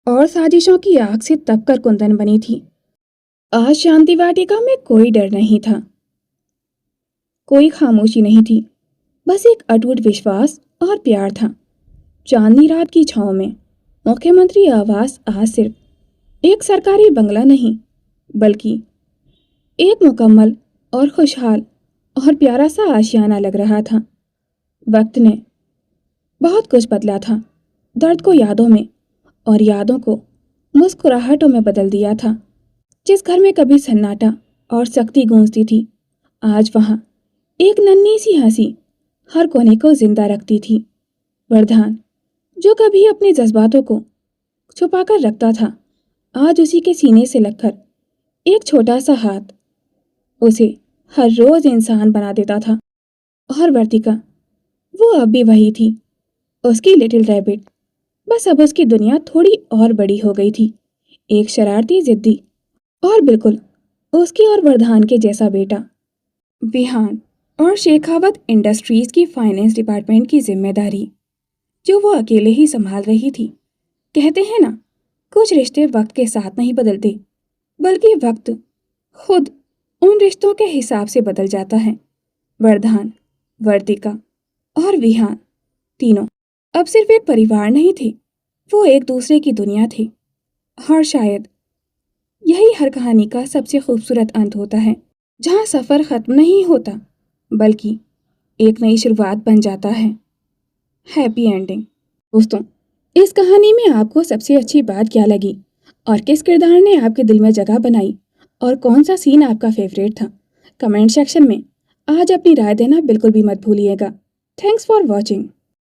और साजिशों की आग से तपकर कुंदन बनी थी। आज शांति वाटिका में कोई डर नहीं था, कोई खामोशी नहीं थी, बस एक अटूट विश्वास और प्यार था। चांदनी रात की छांव में मुख्यमंत्री आवास आज सिर्फ एक सरकारी बंगला नहीं, बल्कि एक मुकम्मल और खुशहाल और प्यारा सा आशियाना लग रहा था। वक्त ने बहुत कुछ बदला था, दर्द को यादों में और यादों को मुस्कुराहटों में बदल दिया था। जिस घर में कभी सन्नाटा और सख्ती गूंजती थी, आज वहां एक नन्ही सी हंसी हर कोने को जिंदा रखती थी। वरदान, जो कभी अपने जज्बातों को छुपाकर रखता था, आज उसी के सीने से लगकर एक छोटा सा हाथ उसे हर रोज इंसान बना देता था। और वर्तिका, वो अब भी वही थी, उसकी लिटिल रैबिट। बस अब उसकी दुनिया थोड़ी और बड़ी हो गई थी। एक शरारती, जिद्दी और बिल्कुल उसकी और वरदान के जैसा बेटा। विहान और शेखावत इंडस्ट्रीज की फाइनेंस डिपार्टमेंट की जिम्मेदारी जो वो अकेले ही संभाल रही थी। कहते हैं ना, कुछ रिश्ते वक्त के साथ नहीं बदलते, बल्कि वक्त खुद उन रिश्तों के हिसाब से बदल जाता है। वरदान, वर्तिका और विहान तीनों अब सिर्फ एक परिवार नहीं थे, वो एक दूसरे की दुनिया थे। और शायद यही हर कहानी का सबसे खूबसूरत अंत होता है, जहाँ सफ़र ख़त्म नहीं होता, बल्कि एक नई शुरुआत बन जाता है। Happy ending. दोस्तों, इस कहानी में आपको सबसे अच्छी बात क्या लगी और किस किरदार ने आपके दिल में जगह बनाई और कौन सा सीन आपका फेवरेट था? कमेंट सेक्शन में आज अपनी राय देना बिल्कुल भी मत भूलिएगा। Thanks for watching.